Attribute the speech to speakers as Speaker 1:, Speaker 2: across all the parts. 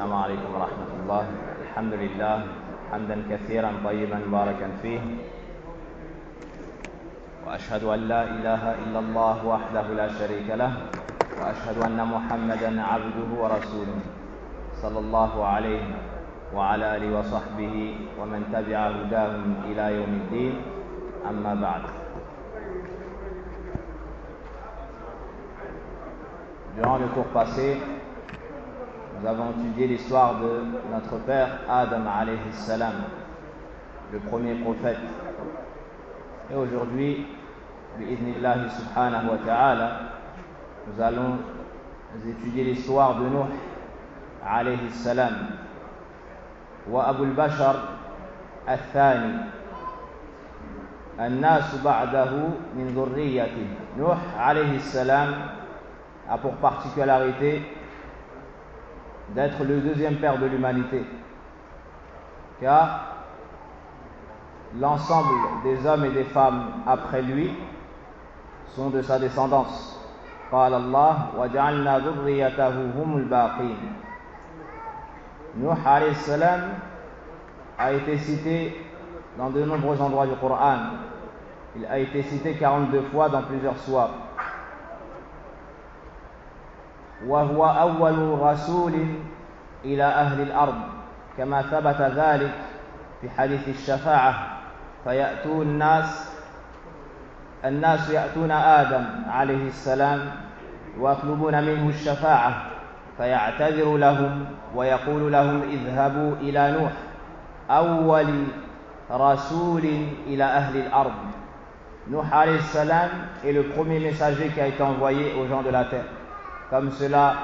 Speaker 1: السلام عليكم ورحمة الله. الحمد لله حمدا كثيرا طيبا مباركا فيه، وأشهد أن لا إله إلا الله وحده لا شريك له، وأشهد أن محمدا عبده ورسوله صلى الله عليه وعلى آله وصحبه ومن تبع هداهم إلى يوم الدين. أما بعد. Durant le cours passé, nous avons étudié l'histoire de notre père Adam alayhi salam, le premier prophète. Et aujourd'hui, bi'idhnillahi subhanahu wa ta'ala, nous allons étudier l'histoire de Nuh alayhi salam wa Abu al-Bashar al-Thani. الناس بعده من ذريته. Nuh alayhi salam a pour particularité d'être le deuxième père de l'humanité, car l'ensemble des hommes et des femmes après lui sont de sa descendance. قال الله وجعلنا ذريته هم الباقين. Nuh alayhi salam a été cité dans de nombreux endroits du Coran. Il a été cité 42 fois dans plusieurs sourates. وهو أول رسول إلى أهل الأرض كما ثبت ذلك في حديث الشفاعة فيأتون الناس يأتون آدم عليه السلام ويطلبون منه الشفاعة فيعتذر لهم ويقول لهم اذهبوا إلى نوح أول رسول إلى أهل الأرض. Nuh alayhi salam est le premier messager qui a été envoyé aux gens de la terre, comme cela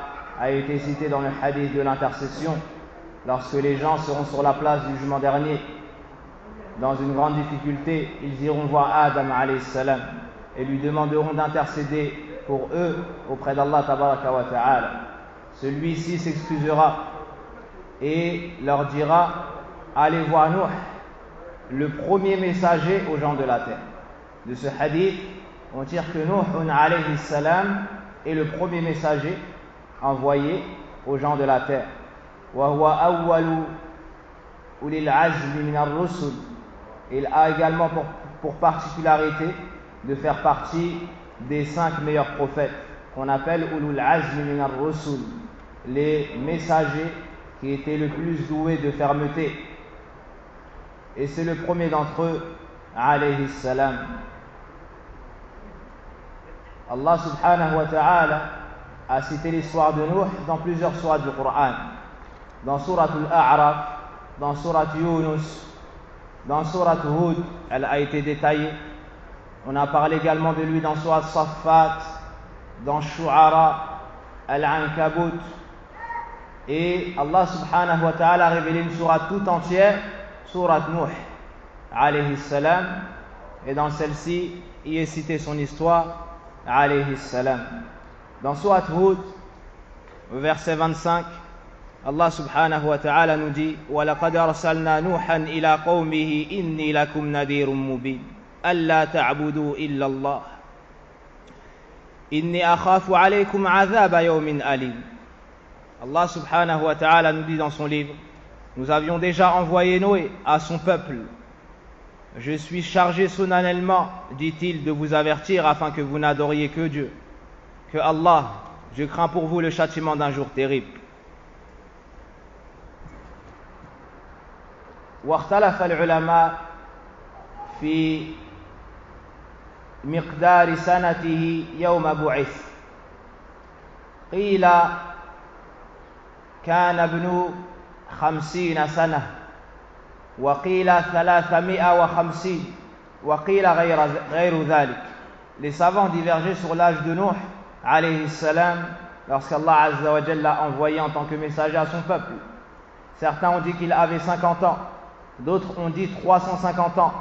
Speaker 1: a été cité dans le hadith de l'intercession. Lorsque les gens seront sur la place du jugement dernier dans une grande difficulté, ils iront voir Adam alayhi salam et lui demanderont d'intercéder pour eux auprès d'Allah tabaraka wa ta'ala. Celui-ci s'excusera et leur dira: allez voir Nuh, le premier messager aux gens de la terre. De ce hadith, on tire que Nuh alayhi salam est le premier messager envoyé aux gens de la terre. وهو أول أولي العزم من الرسل. Il a également pour particularité de faire partie des 5 meilleurs prophètes qu'on appelle ulul azmi min ar-rusul, les messagers qui étaient le plus doués de fermeté. Et c'est le premier d'entre eux, alayhi salam. Allah subhanahu wa ta'ala a cité l'histoire de Nuh dans plusieurs sourates du Coran. Dans sourate Al-A'raf, dans sourate Yunus, dans sourate Hud, elle a été détaillée. On a parlé également de lui dans sourate Saffat, dans Shu'ara, Al-Ankabut. Et Allah subhanahu wa ta'ala a révélé une sourate tout entière, sourate Nuh alayhi salam. Et dans celle-ci, il est cité son histoire alayhi salam. Dans sourate Hud, au verset 25, Allah subhanahu wa ta'ala nous dit: وَلَقَدْ أَرْسَلْنَا نُوحًا إِلَى قَوْمِهِ إِنِّي لَكُمْ نَذِيرٌ مُبِينٌ أَلَّا تَعْبُدُوا إِلَّا اللَّهَ إِنِّي أَخَافُ عَلَيْكُمْ عَذَابَ يَوْمٍ أَلِيمٍ. Allah subhanahu wa ta'ala nous dit dans son livre: nous avions déjà envoyé Noé à son peuple. Je suis chargé solennellement, dit-il, de vous avertir afin que vous n'adoriez que Dieu, que Allah. Je crains pour vous le châtiment d'un jour terrible. واختلف العلماء في مقدار سنته يوم بعث. قيل كان ابن 50 سنة، وقيل 350، وقيل غير ذلك. Les savants divergeaient sur l'âge de Nuh alayhi salam lorsqu'Allah azza wa jalla l'a envoyé en tant que messager à son peuple. Certains ont dit qu'il avait 50 ans, d'autres ont dit 350 ans,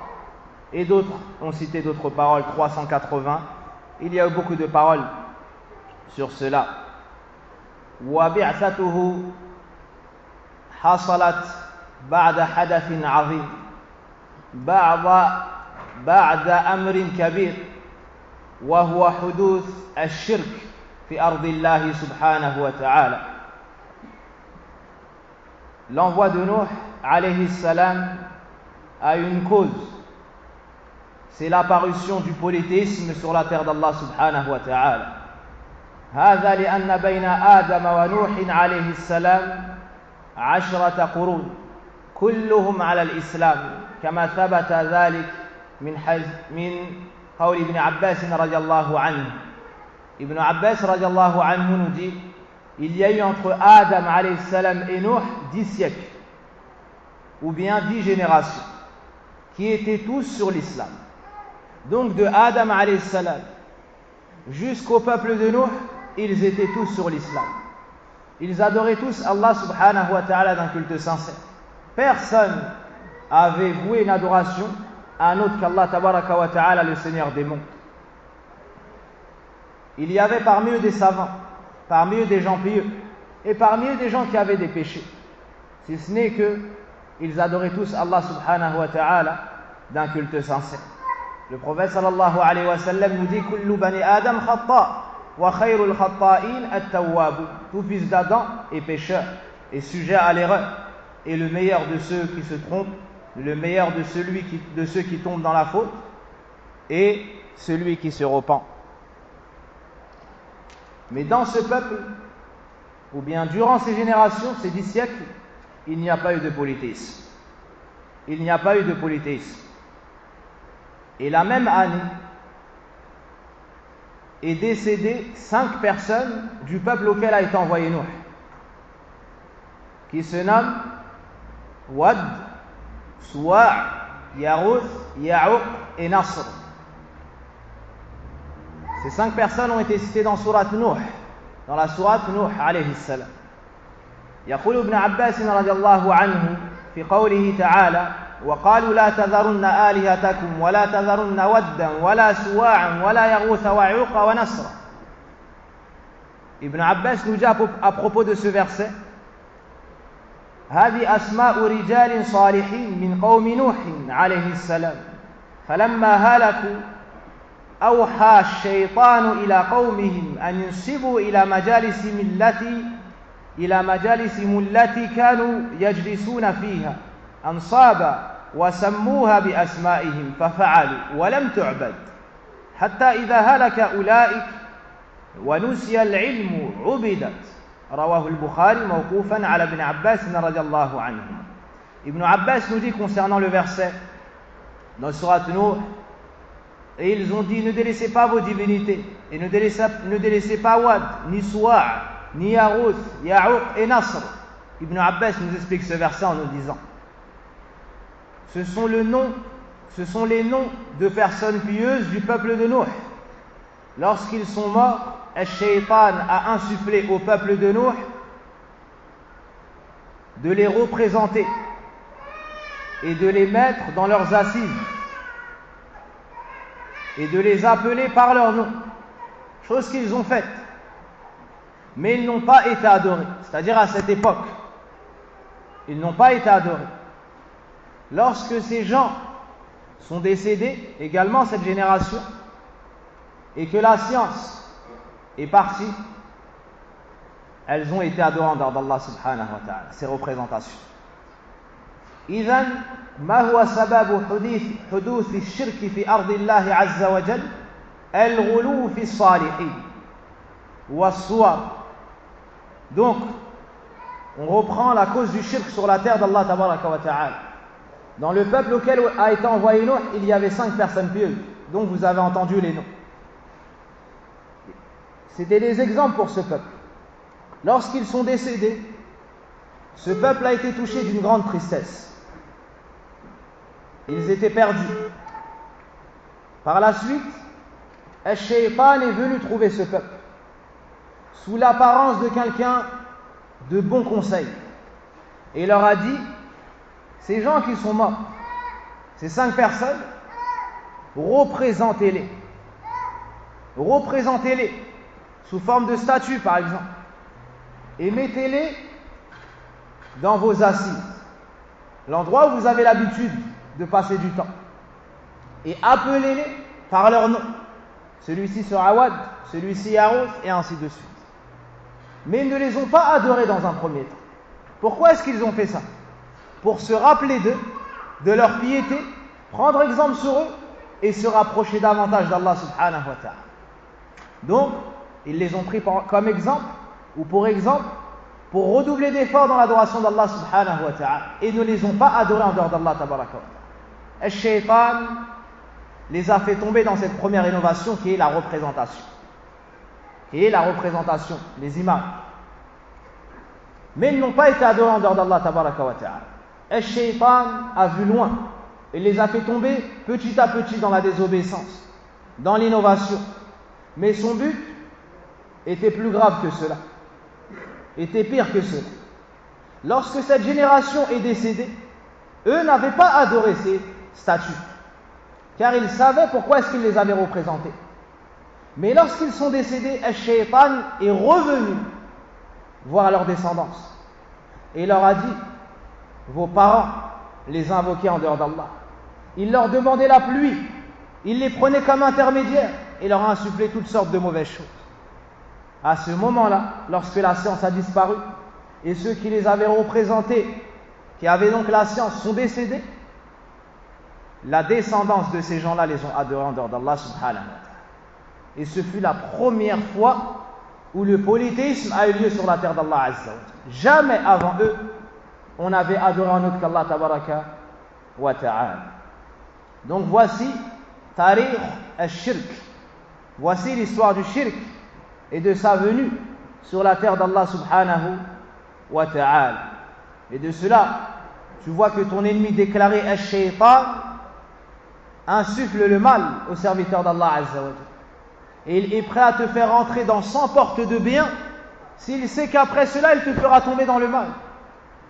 Speaker 1: et d'autres ont cité d'autres paroles, 380. Il y a eu beaucoup de paroles sur cela. وبعثته حصلت بعد حدث عظيم بعد أمر كبير وهو حدوث الشرك في أرض الله سبحانه وتعالى. l'envoi de Nuh alayhi salam a une cause. C'est l'apparition du polythéisme sur la terre d'Allah subhanahu wa ta'ala. هذا لأن بين آدم ونوح عليه السلام 10 قرون كلهم على الإسلام كما ثبت ذلك من قول ابن عباس رضي الله عنه. Ibn Abbas رضي الله عنه nous dit il y a eu entre Adam alayhi salam et Nuh 10 siècles ou bien 10 générations qui étaient tous sur l'islam. Donc de Adam alayhi salam jusqu'au peuple de Nuh, ils étaient tous sur l'islam. Ils adoraient tous Allah subhanahu wa ta'ala d'un culte sincère. Personne avait voué une adoration à un autre qu'Allah tabaraka wa ta'ala, le Seigneur des mondes. Il y avait parmi eux des savants, parmi eux des gens pieux, et parmi eux des gens qui avaient des péchés. Si ce n'est qu'ils adoraient tous Allah subhanahu wa ta'ala d'un culte sincère. Le prophète sallallahu alayhi wa sallam nous dit kullu bani Adam khata wa khayrul khata'in at-tawwab. Tout fils d'Adam est pécheur et sujet à l'erreur. Et le meilleur de ceux qui se trompent, le meilleur de ceux qui tombent dans la faute, est celui qui se repent. Mais dans ce peuple, ou bien durant ces générations, ces 10 siècles, il n'y a pas eu de polythéisme. Il n'y a pas eu de polythéisme. Et la même année est décédé 5 personnes du peuple auquel a été envoyé Nuh, qui se nomment Wad, Suwa', Yarouth, Ya'uq et Nasr. Ces 5 personnes ont été citées dans sourate Nuh, dans la sourate Nuh alayhi salam. يقول ابن عباس رضي الله عنه في قوله تعالى وقالوا لا تذرن آلهتكم ولا تذرن ودا ولا سواعا ولا يغوث ويعوق ونسرا. Ibn Abbas nous dit à propos de ce verset هذه أسماء رجال صالحين من قوم نوح عليه السلام فلما هلكوا أوحى الشيطان إلى قومهم أن ينسبوا إلى مجالسهم التي كانوا يجلسون فيها أنصابا وسموها بأسمائهم ففعلوا ولم تعبد حتى إذا هلك أولئك ونسي العلم عبدت. رواه البخاري موقوفا على ابن عباس رضي الله عنه. Ibn Abbas nous dit concernant le verset dans Sourate Nuh, et ils ont dit ne délaissez pas vos divinités et ne délaissez pas Wad, ni Suwa', ni Yarouth, Ya'uq et Nasr. Ibn Abbas nous explique ce verset en nous disant ce sont les noms de personnes pieuses du peuple de Nuh. Lorsqu'ils sont morts, Al-Shaytan a insufflé au peuple de Nuh de les représenter et de les mettre dans leurs assises et de les appeler par leur nom, chose qu'ils ont faite, mais ils n'ont pas été adorés, c'est-à-dire à cette époque, ils n'ont pas été adorés. Lorsque ces gens sont décédés, également cette génération, et que la science est partie, elles ont été adorées en dehors d'Allah subhanahu wa ta'ala, ces représentations. إذن ما هو سبب حدوث الشرك في أرض الله عز وجل؟ الغلو في الصالحين والصور. Donc on reprend la cause du shirk sur la terre d'Allah tabaraka wa ta'ala. Dans le peuple auquel a été envoyé Nuh, il y avait 5 personnes pieuses, donc vous avez entendu les noms. C'était des exemples pour ce peuple. Lorsqu'ils sont décédés, ce peuple a été touché d'une grande tristesse. Ils étaient perdus. Par la suite, Al-Shaytan est venu trouver ce peuple sous l'apparence de quelqu'un de bon conseil et leur a dit ces gens qui sont morts, ces 5 personnes, représentez-les sous forme de statues par exemple et mettez-les dans vos assises, l'endroit où vous avez l'habitude de passer du temps, et appelez-les par leur nom. Celui-ci sera Wad, celui-ci Yarouth, et ainsi de suite. Mais ils ne les ont pas adorés dans un premier temps.
Speaker 2: Pourquoi est-ce qu'ils ont fait ça? Pour se rappeler d'eux, de leur piété, prendre exemple sur eux et se rapprocher davantage d'Allah subhanahu wa ta'ala. Donc, ils les ont pris comme exemple, ou pour exemple, pour redoubler d'efforts dans l'adoration d'Allah subhanahu wa ta'ala, et ne les ont pas adorés en dehors d'Allah tabaraka wa ta'ala. Al-Shaytan les a fait tomber dans cette première innovation qui est la représentation. Les images. Mais ils n'ont pas été adorés en dehors d'Allah tabaraka wa ta'ala. Al-Shaytan a vu loin et les a fait tomber petit à petit dans la désobéissance, dans l'innovation. Mais son but était plus grave que cela, était pire que cela. Lorsque cette génération est décédée, eux n'avaient pas adoré ces statues, car ils savaient pourquoi est-ce qu'ils les avaient représentés. Mais lorsqu'ils sont décédés, Al-Shaytan est revenu voir leur descendance et leur a dit: vos parents les invoquaient en dehors d'Allah, il leur demandait la pluie, il les prenait comme intermédiaires et leur a insufflé toutes sortes de mauvaises choses. À ce moment-là, lorsque la science a disparu et ceux qui les avaient représentés, qui avaient donc la science, sont décédés, la descendance de ces gens-là les ont adorés en dehors d'Allah subhanahu wa ta'ala. Et ce fut la première fois où le polythéisme a eu lieu sur la terre d'Allah azza wa jalla. Jamais avant eux on avait adoré un autre qu'Allah tabaraka wa ta'ala. Donc voici Tarikh al-Shirk, voici l'histoire du shirk et de sa venue sur la terre d'Allah subhanahu wa ta'ala. Et de cela, tu vois que ton ennemi déclaré Al-Shaytan insuffle le mal aux serviteurs d'Allah azza wa jalla. Et il est prêt à te faire entrer dans 100 portes de bien s'il sait qu'après cela il te fera tomber dans le mal.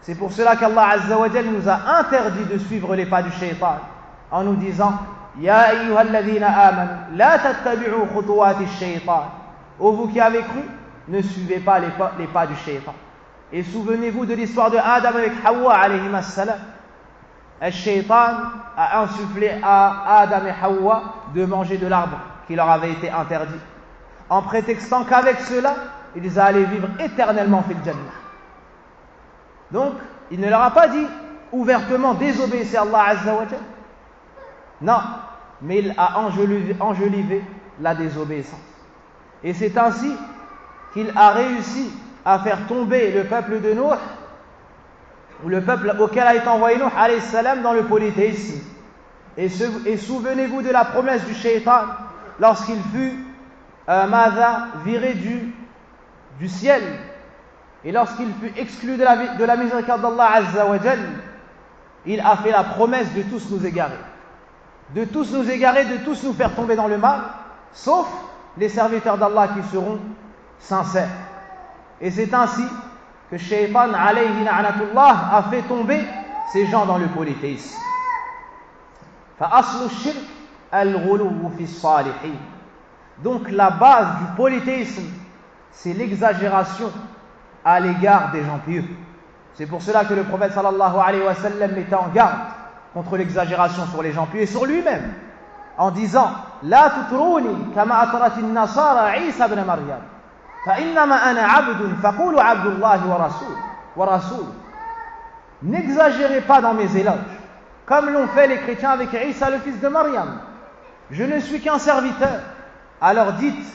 Speaker 2: C'est pour cela qu'Allah azza wa jalla nous a interdit de suivre les pas du shaytan en nous disant: Ya ayyuhalladhina amanu la tattabi'u khutuwati shaytan. Ô vous qui avez cru, ne suivez pas les pas du shaytan. Et souvenez-vous de l'histoire de Adam avec Hawa alayhi salam. Al-Shaytan a insufflé à Adam et Hawa de manger de l'arbre qui leur avait été interdit, en prétextant qu'avec cela, ils allaient vivre éternellement fil jannah. Donc, il ne leur a pas dit ouvertement désobéissez à Allah azza wa jalla. Non, mais il a enjolivé la désobéissance. Et c'est ainsi qu'il a réussi à faire tomber le peuple de Nuh, ou le peuple auquel a été envoyé Nuh alayhi salam, dans le polythéisme. Et souvenez-vous de la promesse du shaytan lorsqu'il fut viré du ciel, et lorsqu'il fut exclu de la miséricorde d'Allah azza wa jalla, il a fait la promesse de tous nous égarer, de tous nous faire tomber dans le mal, sauf les serviteurs d'Allah qui seront sincères. Et c'est ainsi que Shaytan alayhi na'natullah a fait tomber ces gens dans le polythéisme. فَأَصْلُ الشِّرْكِ الْغُلُوُّ فِي الصَّالِحِينَ. Donc la base du polythéisme, c'est l'exagération à l'égard des gens pieux. C'est pour cela que le prophète sallallahu alayhi wa sallam mettait en garde contre l'exagération sur les gens pieux et sur lui-même, en disant: La tutruni kama atrat an-nasara Isa ibn Maryam, fa innama ana 'abdun faqulu 'abdullah wa rasul. N'exagérez pas dans mes éloges, comme l'ont fait les chrétiens avec Isa le fils de Maryam. Je ne suis qu'un serviteur. Alors dites: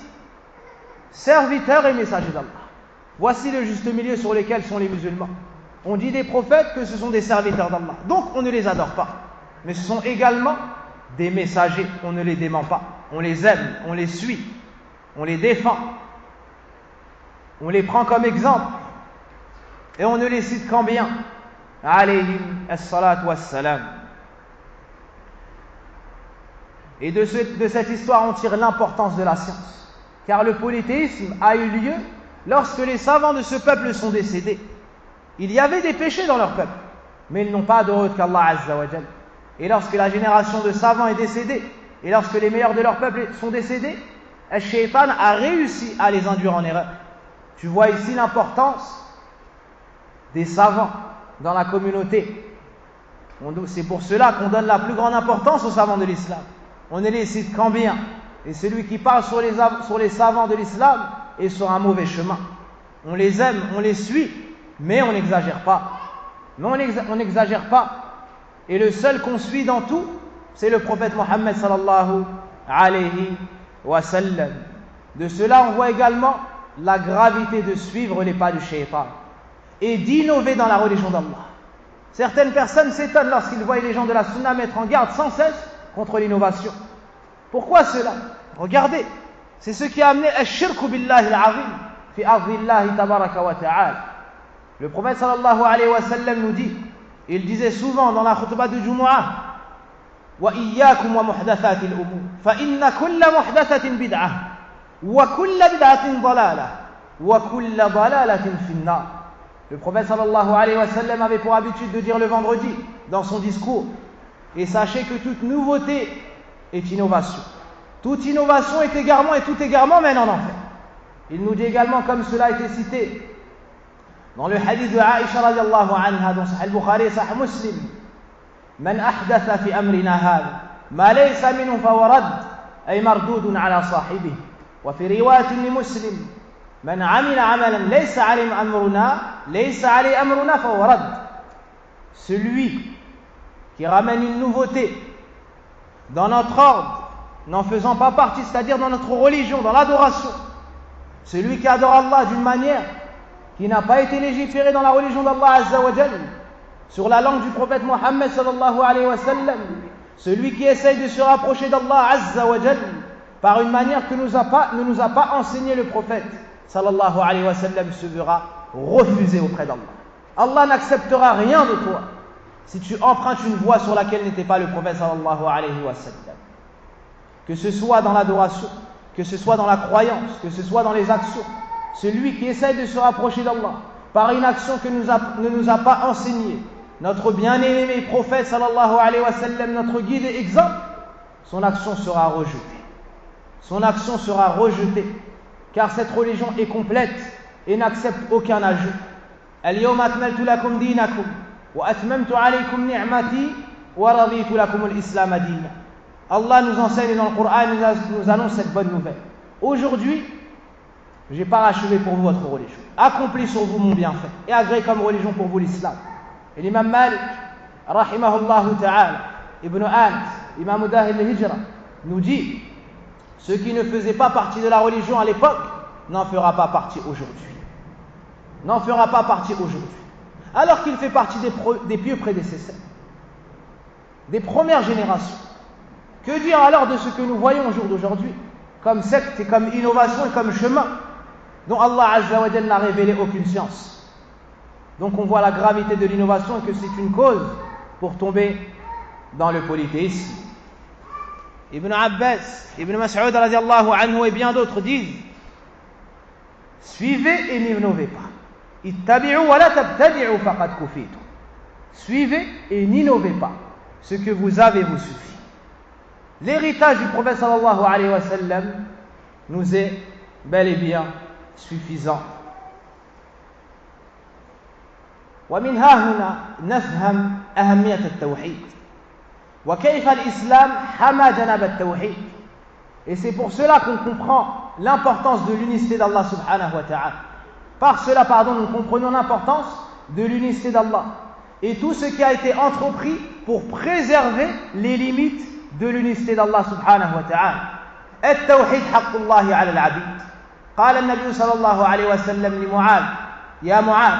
Speaker 2: serviteur et messager d'Allah. Voici le juste milieu sur lequel sont les musulmans. On dit des prophètes que ce sont des serviteurs d'Allah, donc on ne les adore pas. Mais ce sont également des messagers, on ne les dément pas. On les aime, on les suit, on les défend, on les prend comme exemple, et on ne les cite qu'en bien. Alayhim as-salatu was-salam. Et de cette histoire, on tire l'importance de la science. Car le polythéisme a eu lieu lorsque les savants de ce peuple sont décédés. Il y avait des péchés dans leur peuple, mais ils n'ont pas adoré qu'Allah azza wa jalla. Et lorsque la génération de savants est décédée, et lorsque les meilleurs de leur peuple sont décédés, Al-Shaytan a réussi à les induire en erreur. Tu vois ici l'importance des savants dans la communauté. C'est pour cela qu'on donne la plus grande importance aux savants de l'islam. On ne les cite qu'en bien. Et celui qui parle sur les savants de l'islam est sur un mauvais chemin. On les aime, on les suit, mais on n'exagère pas. On n'exagère pas. Et le seul qu'on suit dans tout, c'est le prophète Mohammed sallallahu alayhi wa sallam. De cela, on voit également la gravité de suivre les pas du shaitan et d'innover dans la religion d'Allah. Certaines personnes s'étonnent lorsqu'ils voient les gens de la sunna mettre en garde sans cesse contre l'innovation. Pourquoi cela? Regardez, c'est ce qui a amené al-shirku billahi al-azim fi ardillahi tabaraka wa ta'ala. Le prophète sallallahu alayhi wa sallam nous dit, il disait souvent dans la khutbah du Jumu'ah, wa iyyakum wa muhdathati al-umur fa inna kulla muhdathatin bid'ah wa kulla bid'atin dalalah wa kulla dalalatin fi an-nar. Le prophète sallallahu alayhi wa sallam avait pour habitude de dire le vendredi dans son discours, et sachez que toute nouveauté est innovation. Toute innovation est égarement et tout égarement mène en enfer. Il nous dit également, comme cela a été cité dans le hadith de Aïcha radiallahu anha dans Sahih Bukhari et Sahih Muslim, Man ahdatha fi amrina hadha ma laysa minhu fa huwa radd ay mardudun ala sahibihi. Wa fi riwayatin li Muslim, Man amila amalan laysa alayhi amruna fa huwa radd. Celui qui ramène une nouveauté dans notre ordre, n'en faisant pas partie, c'est-à-dire dans notre religion, dans l'adoration, celui qui adore Allah d'une manière qui n'a pas été légiférée dans la religion d'Allah Azza wa Jal, sur la langue du prophète Mohammed sallallahu alayhi wa sallam, celui qui essaye de se rapprocher d'Allah Azza wa Jal par une manière que ne nous a pas enseigné le prophète sallallahu alayhi wa sallam, se verra refusé auprès d'Allah. Allah n'acceptera rien de toi si tu empruntes une voie sur laquelle n'était pas le prophète sallallahu alayhi wa sallam. Que ce soit dans l'adoration, que ce soit dans la croyance, que ce soit dans les actions, celui qui essaye de se rapprocher d'Allah par une action que ne nous a pas enseignée notre bien-aimé prophète sallallahu alayhi wa sallam, notre guide et exemple, son action sera rejetée. Son action sera rejetée, car cette religion est complète et n'accepte aucun ajout. Al-yawma akmaltu lakum dinakum wa atmamtu alaykum ni'mati wa raditu lakum al-islam dinan. Allah nous enseigne dans le Coran, nous annonce cette bonne nouvelle. Aujourd'hui, j'ai parachevé pour vous votre religion, accompli sur vous mon bienfait et agréé comme religion pour vous l'islam. Et l'imam Malik, rahimahullah ta'ala, Ibn Anas, imam Dahil al-Hijra, nous dit, ce qui ne faisait pas partie de la religion à l'époque n'en fera pas partie aujourd'hui. N'en fera pas partie aujourd'hui. Alors qu'il fait partie des pieux prédécesseurs, des premières générations. Que dire alors de ce que nous voyons au jour d'aujourd'hui, comme secte et comme innovation et comme chemin, dont Allah Azza wa Jalla n'a révélé aucune science. Donc on voit la gravité de l'innovation et que c'est une cause pour tomber dans le polythéisme. Ibn Abbas, Ibn Mas'ud radiallahu anhu et bien d'autres disent, suivez et n'innovez pas. Ittabi'u wa la tabtadi'u faqad kufitu. Suivez et n'innovez pas. Ce que vous avez vous suffit. L'héritage du prophète sallallahu alayhi wa sallam nous est bel et bien suffisant. ومن ها هنا نفهم أهمية التوحيد وكيف الإسلام حمى جناب التوحيد. Et c'est pour cela qu'on comprend l'importance de l'unicité d'Allah subhanahu wa ta'ala. Par cela, nous comprenons l'importance de l'unicité d'Allah et tout ce qui a été entrepris pour préserver les limites de l'unicité d'Allah subhanahu wa ta'ala. التوحيد حق الله على العبيد. قال النبي صلى الله عليه وسلم لمعاذ يا معاذ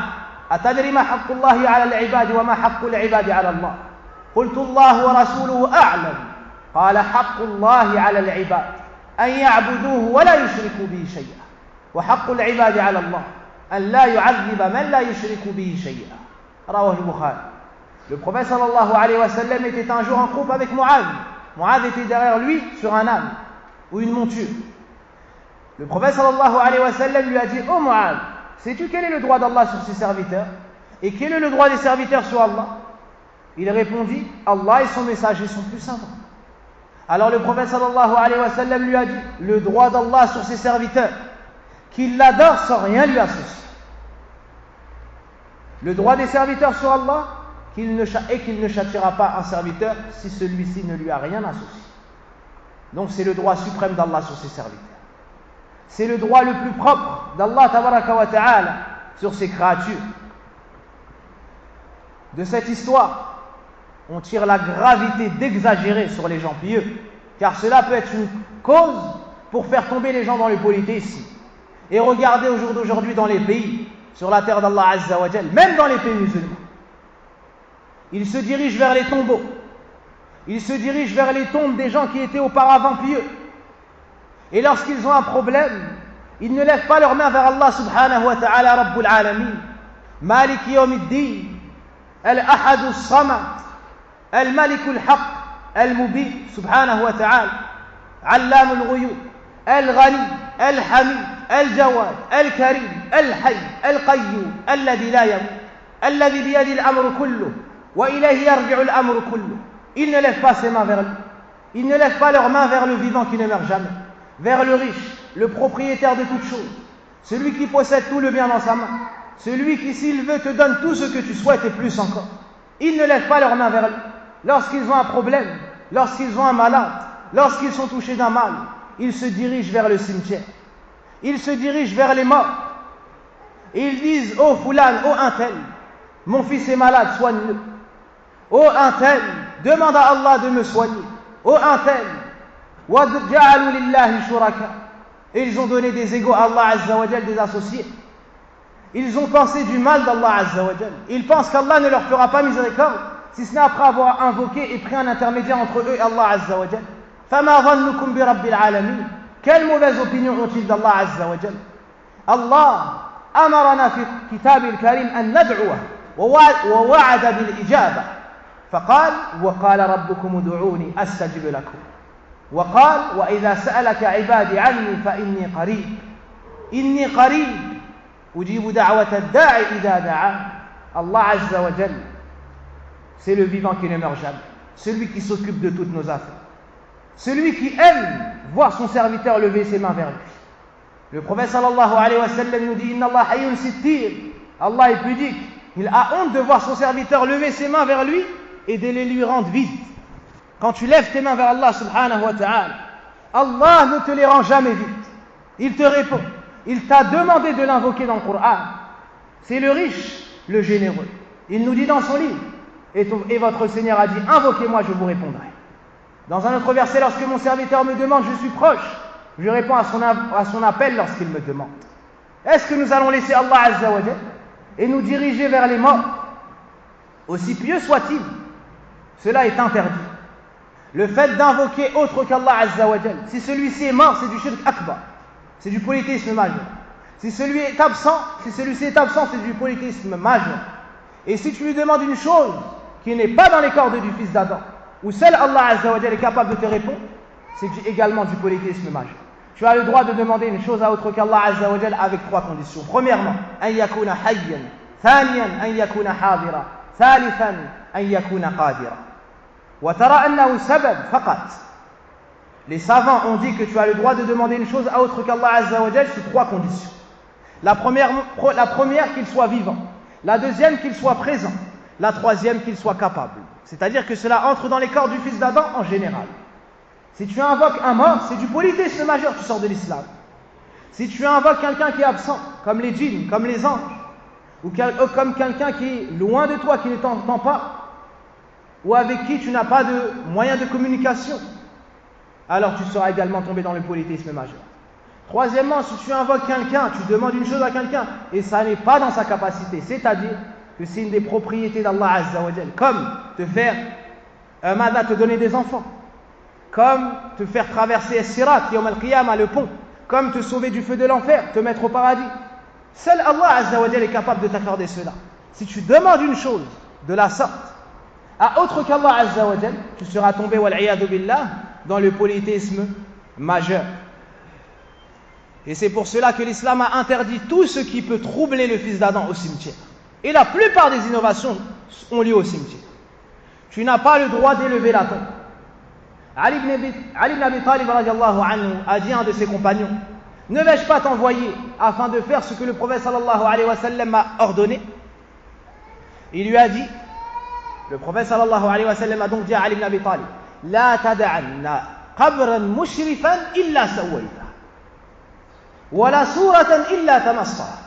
Speaker 2: أتدري ما حق الله على العباد وما حق العباد على الله؟ قلت الله ورسوله أعلم. قال حق الله على العباد أن يعبدوه ولا يشركوا به شيئا وحق العباد على الله أن لا يعذب من لا يشرك به شيئا. رواه البخاري. Le prophète sallallahu alayhi wa sallam était un jour en groupe avec Mu'adh. Mu'adh était derrière lui sur un âne ou une monture. Le prophète sallallahu alayhi wa sallam lui a dit: Oh Mu'adh, sais-tu quel est le droit d'Allah sur ses serviteurs et quel est le droit des serviteurs sur Allah? Il répondit: Allah et son messager sont plus savants. Alors le prophète sallallahu alayhi wa sallam lui a dit: le droit d'Allah sur ses serviteurs, qu'il l'adore sans rien lui associer. Le droit des serviteurs sur Allah, qu'il ne châtiera pas un serviteur si celui-ci ne lui a rien associé. Donc c'est le droit suprême d'Allah sur ses serviteurs. C'est le droit le plus propre d'Allah tabaraka wa ta'ala sur ses créatures. De cette histoire, on tire la gravité d'exagérer sur les gens pieux, car cela peut être une cause pour faire tomber les gens dans le polythéisme. Et regardez au jour d'aujourd'hui dans les pays, sur la terre d'Allah Azza wa Jal, même dans les pays musulmans, ils se dirigent vers les tombeaux, ils se dirigent vers les tombes des gens qui étaient auparavant pieux. Et lorsqu'ils ont un problème, ils ne lèvent pas leurs mains vers Allah subhanahu wa ta'ala, Rabbul Alamin, Malik Yawmiddin, Al-Ahad As-Samad, Al-Malik Al-Haq, Al-Mubin, subhanahu wa ta'ala, Allam Al-Ghuyub, Al-Ghani, Al-Hamid, Al-Jawad, Al-Karim, Al-Hayy, Al-Qayyum, Alladhi la yamut, Alladhi biyadi al-amru kulluh, wa ilayhi yarji'u al-amru kulluh. Ils ne lèvent pas ses mains vers lui. Ils ne lèvent pas leurs mains vers le vivant qui ne meurt jamais, vers le riche, le propriétaire de toutes choses, celui qui possède tout le bien dans sa main, celui qui, s'il veut, te donne tout ce que tu souhaites et plus encore. Ils ne lèvent pas leurs mains vers lui. Lorsqu'ils ont un problème, lorsqu'ils ont un malade, lorsqu'ils sont touchés d'un mal, ils se dirigent vers le cimetière. Ils se dirigent vers les morts. Et ils disent: oh Foulan, oh un tel, mon fils est malade, soigne-le. Oh un tel, demande à Allah de me soigner. Oh un tel, وَجَعَلُوا لِلَّهِ شُرَكَاءَ. Et ils ont donné des égaux à Allah Azza wa Jal, des associés. Ils ont pensé du mal d'Allah Azza wa Jal. Ils pensent qu'Allah ne leur fera pas miséricorde, si ce n'est après avoir invoqué et pris un intermédiaire entre eux et Allah Azza wa Jal. فَمَا ظَنُّكُمْ بِرَبِّ الْعَالَمِينَ. Quelle mauvaise opinion ont-ils d'Allah Azza wa Jal? Allah أمرنا في كتابه الكريم أن ندعوه ووعد بالإجابة فقال: وقال ربكم ادعوني أستجب لكم. وقال: وإذا سألك عبادي عني فإني قريب إني قريب أجيب دعوة الداعي إذا دعان. Allah Azza wa Jal, c'est le vivant qui ne meurt jamais, celui qui s'occupe de toutes nos affaires, celui qui aime voir son serviteur lever ses mains vers lui. Le prophète sallallahu alayhi wa sallam nous dit: Inna Allah hayyun sittir. Allah est pudique, il a honte de voir son serviteur lever ses mains vers lui et de les lui rendre vides. Quand tu lèves tes mains vers Allah subhanahu wa ta'ala, Allah ne te les rend jamais vides. Il te répond. Il t'a demandé de l'invoquer dans le Coran. C'est le riche, le généreux. Il nous dit dans son livre: et votre Seigneur a dit: invoquez-moi, je vous répondrai. Dans un autre verset: lorsque mon serviteur me demande, je suis proche, je réponds à son appel lorsqu'il me demande. Est-ce que nous allons laisser Allah Azza wa Jal et nous diriger vers les morts? Aussi pieux soit-il, cela est interdit. Le fait d'invoquer autre qu'Allah Azza wa Jal, si celui-ci est mort, c'est du shirk akbar, c'est du polythéisme majeur. Si celui-ci est absent, c'est du polythéisme majeur. Et si tu lui demandes une chose qui n'est pas dans les cordes du fils d'Adam, où seul Allah Azza wa Jal est capable de te répondre, c'est également du polythéisme majeur. Tu as le droit de demander une chose à autre qu'Allah Azza wa Jal avec trois conditions. Premièrement, an yakuna hayyan. Thaniyan, an yakuna hadira. Thalithan, an yakuna qadira. Wa tara annahu sabab faqat. Les savants ont dit que tu as le droit de demander une chose à autre qu'Allah Azza wa Jal sous trois conditions. La première, qu'il soit vivant. La deuxième, qu'il soit présent. La troisième, qu'il soit capable. C'est-à-dire que cela entre dans les corps du fils d'Adam en général. Si tu invoques un mort, c'est du polythéisme majeur, tu sors de l'islam. Si tu invoques quelqu'un qui est absent, comme les djinns, comme les anges, ou comme quelqu'un qui est loin de toi, qui ne t'entend pas, ou avec qui tu n'as pas de moyen de communication, alors tu seras également tombé dans le polythéisme majeur. Troisièmement, si tu invoques quelqu'un, tu demandes une chose à quelqu'un, et ça n'est pas dans sa capacité, c'est-à-dire que c'est une des propriétés d'Allah Azza wa Jal, comme te faire, te donner des enfants, comme te faire traverser As-Sirat, Yawm al-Qiyamah, le pont, comme te sauver du feu de l'enfer, te mettre au paradis. Seul Allah Azza wa Jal est capable de t'accorder cela. Si tu demandes une chose de la sorte à autre qu'Allah Azza wa Jal, tu seras tombé, wal-'iyadu billah, dans le polythéisme majeur. Et c'est pour cela que l'islam a interdit tout ce qui peut troubler le fils d'Adam au cimetière. Et la plupart des innovations ont lieu au cimetière. Tu n'as pas le droit d'élever la tombe. Ali ibn Abi Talib radiallahu anhu a dit à un de ses compagnons: ne vais-je pas t'envoyer afin de faire ce que le prophète sallallahu alayhi wa sallam m'a ordonné? Il lui a dit, le prophète sallallahu alayhi wa sallam a donc dit à Ali ibn Abi Talib: la tada'anna qabran mushrifan illa sawayta wa la suratan illa tamassara.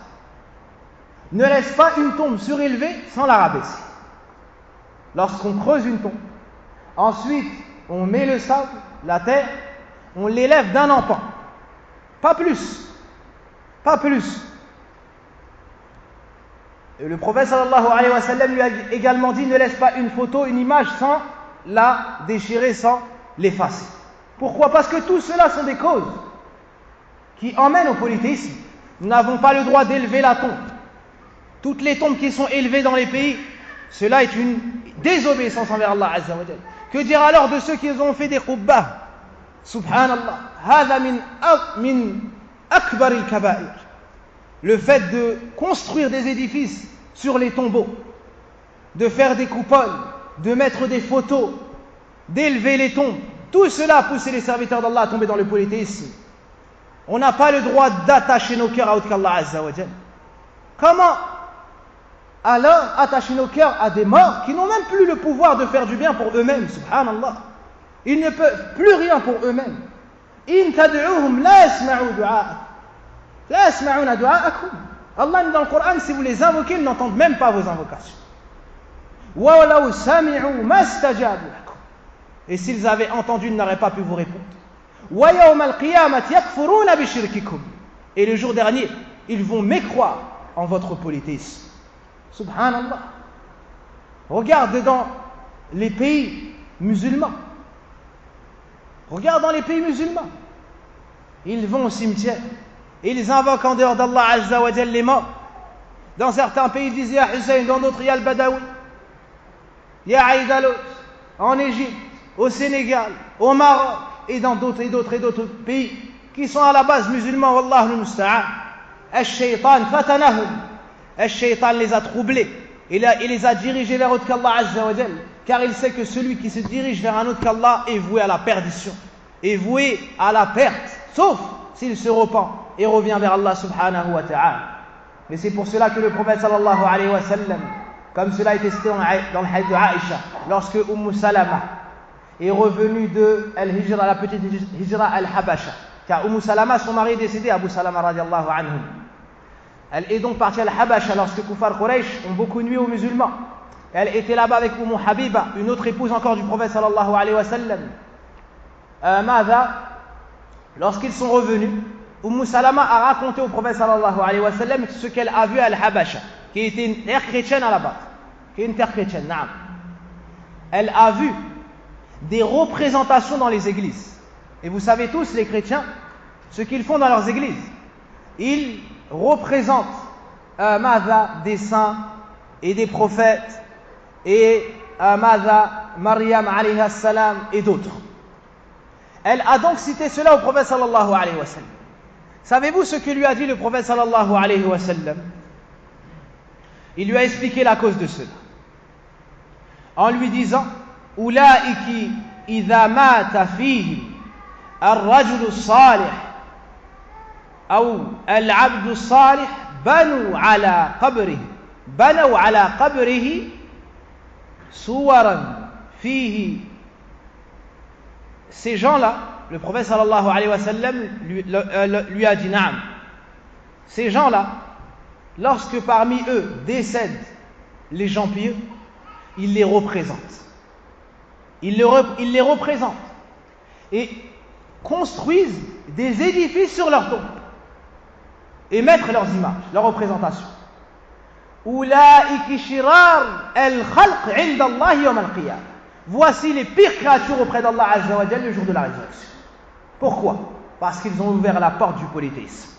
Speaker 2: Ne laisse pas une tombe surélevée sans la rabaisser. lorsqu'on creuse une tombe, ensuite on met le sable, la terre, on l'élève d'un empan, pas plus, pas plus. Et le prophète sallallahu alayhi wa sallam lui a également dit: ne laisse pas une photo, une image sans la déchirer, sans l'effacer. Pourquoi? Parce que tout cela sont des causes qui emmènent au polythéisme. Nous n'avons pas le droit d'élever la tombe. Toutes les tombes qui sont élevées dans les pays, cela est une désobéissance envers Allah Azza wa Jal. Que dire alors de ceux qui ont fait des qubbah? Subhanallah, hada min akbar al-kaba'ir. Le fait de construire des édifices sur les tombeaux, de faire des coupoles, de mettre des photos, d'élever les tombes, tout cela a poussé les serviteurs d'Allah à tomber dans le polythéisme. On n'a pas le droit d'attacher nos cœurs à autre qu'Allah Azza wa Jal. Comment alors attacher nos cœurs à des morts qui n'ont même plus le pouvoir de faire du bien pour eux-mêmes? Subhanallah. Ils ne peuvent plus rien pour eux-mêmes. In tad'uhum la yasma'u du'a'akum. La yasma'una du'a'akum. Allah dit dans le Coran, si vous les invoquez, ils n'entendent même pas vos invocations. Wa law sami'u mastajabu lakum. Et s'ils avaient entendu, ils n'auraient pas pu vous répondre. Wa yawm al-qiyamati yakfuruna bi shirkikum. Et le jour dernier, ils vont mécroire en votre polythéisme. Subhanallah. Regarde dans les pays musulmans. Regarde dans les pays musulmans. Ils vont au cimetière. Ils invoquent en dehors d'Allah Azza wa Jal les morts. Dans certains pays, ils disent Ya Hussein, dans d'autres, Ya al-Badawi, Ya Aïdalos, en Égypte, au Sénégal, au Maroc, et dans d'autres pays qui sont à la base musulmans. Wallahu al-musta'an. Al-shaytan fatanahum. Al-shaytan les a troublés. Il les a dirigés vers autre qu'Allah Azza wa Jal. Car il sait que celui qui se dirige vers un autre qu'Allah est voué à la perdition, est voué à la perte, sauf s'il se repent et revient vers Allah subhanahu wa ta'ala. Mais c'est pour cela que le prophète sallallahu alayhi wa sallam, comme cela a été cité dans le hadith de Aïcha, lorsque Salama est revenue de Al-Hijra, la petite Hijra Al-Habasha, car Salama, son mari est décédé, Abu Salama radiallahu anhu. Elle est donc partie à Al-Habasha lorsque Kufar Quraysh ont beaucoup nuit aux musulmans. Elle était là-bas avec Habiba, une autre épouse encore du prophète sallallahu alayhi wa sallam. Lorsqu'ils sont revenus, Salama a raconté au prophète sallallahu alayhi wa sallam ce qu'elle a vu à Al-Habasha, qui était une terre chrétienne à la base. Qui est une terre chrétienne, naam. Elle a vu des représentations dans les églises. Et vous savez tous, les chrétiens, ce qu'ils font dans leurs églises. Ils représentent des saints et des prophètes et Maryam alayha salam et d'autres. Elle a donc cité cela au prophète sallallahu alayhi wa sallam. Savez-vous ce que lui a dit le prophète sallallahu alayhi wa sallam? Il lui a expliqué la cause de cela en lui disant: Ulaiki idha mata fihim al-rajul al-salih ou al-abd al-salih banu ala qabrihi suwaran fihi. Ces gens-là, le prophète sallallahu alayhi wa sallam lui a dit: Naam, ces gens-là, lorsque parmi eux décèdent les gens pieux, ils les représentent. Ils les représentent et construisent des édifices sur leur tombe et mettent leurs images, leurs représentations. Ulaiki shirar al-khalq 'inda Allah yawm al-qiyamah. Voici les pires créatures auprès d'Allah Azza wa Jal le jour de la résurrection. Pourquoi? Parce qu'ils ont ouvert la porte du polythéisme.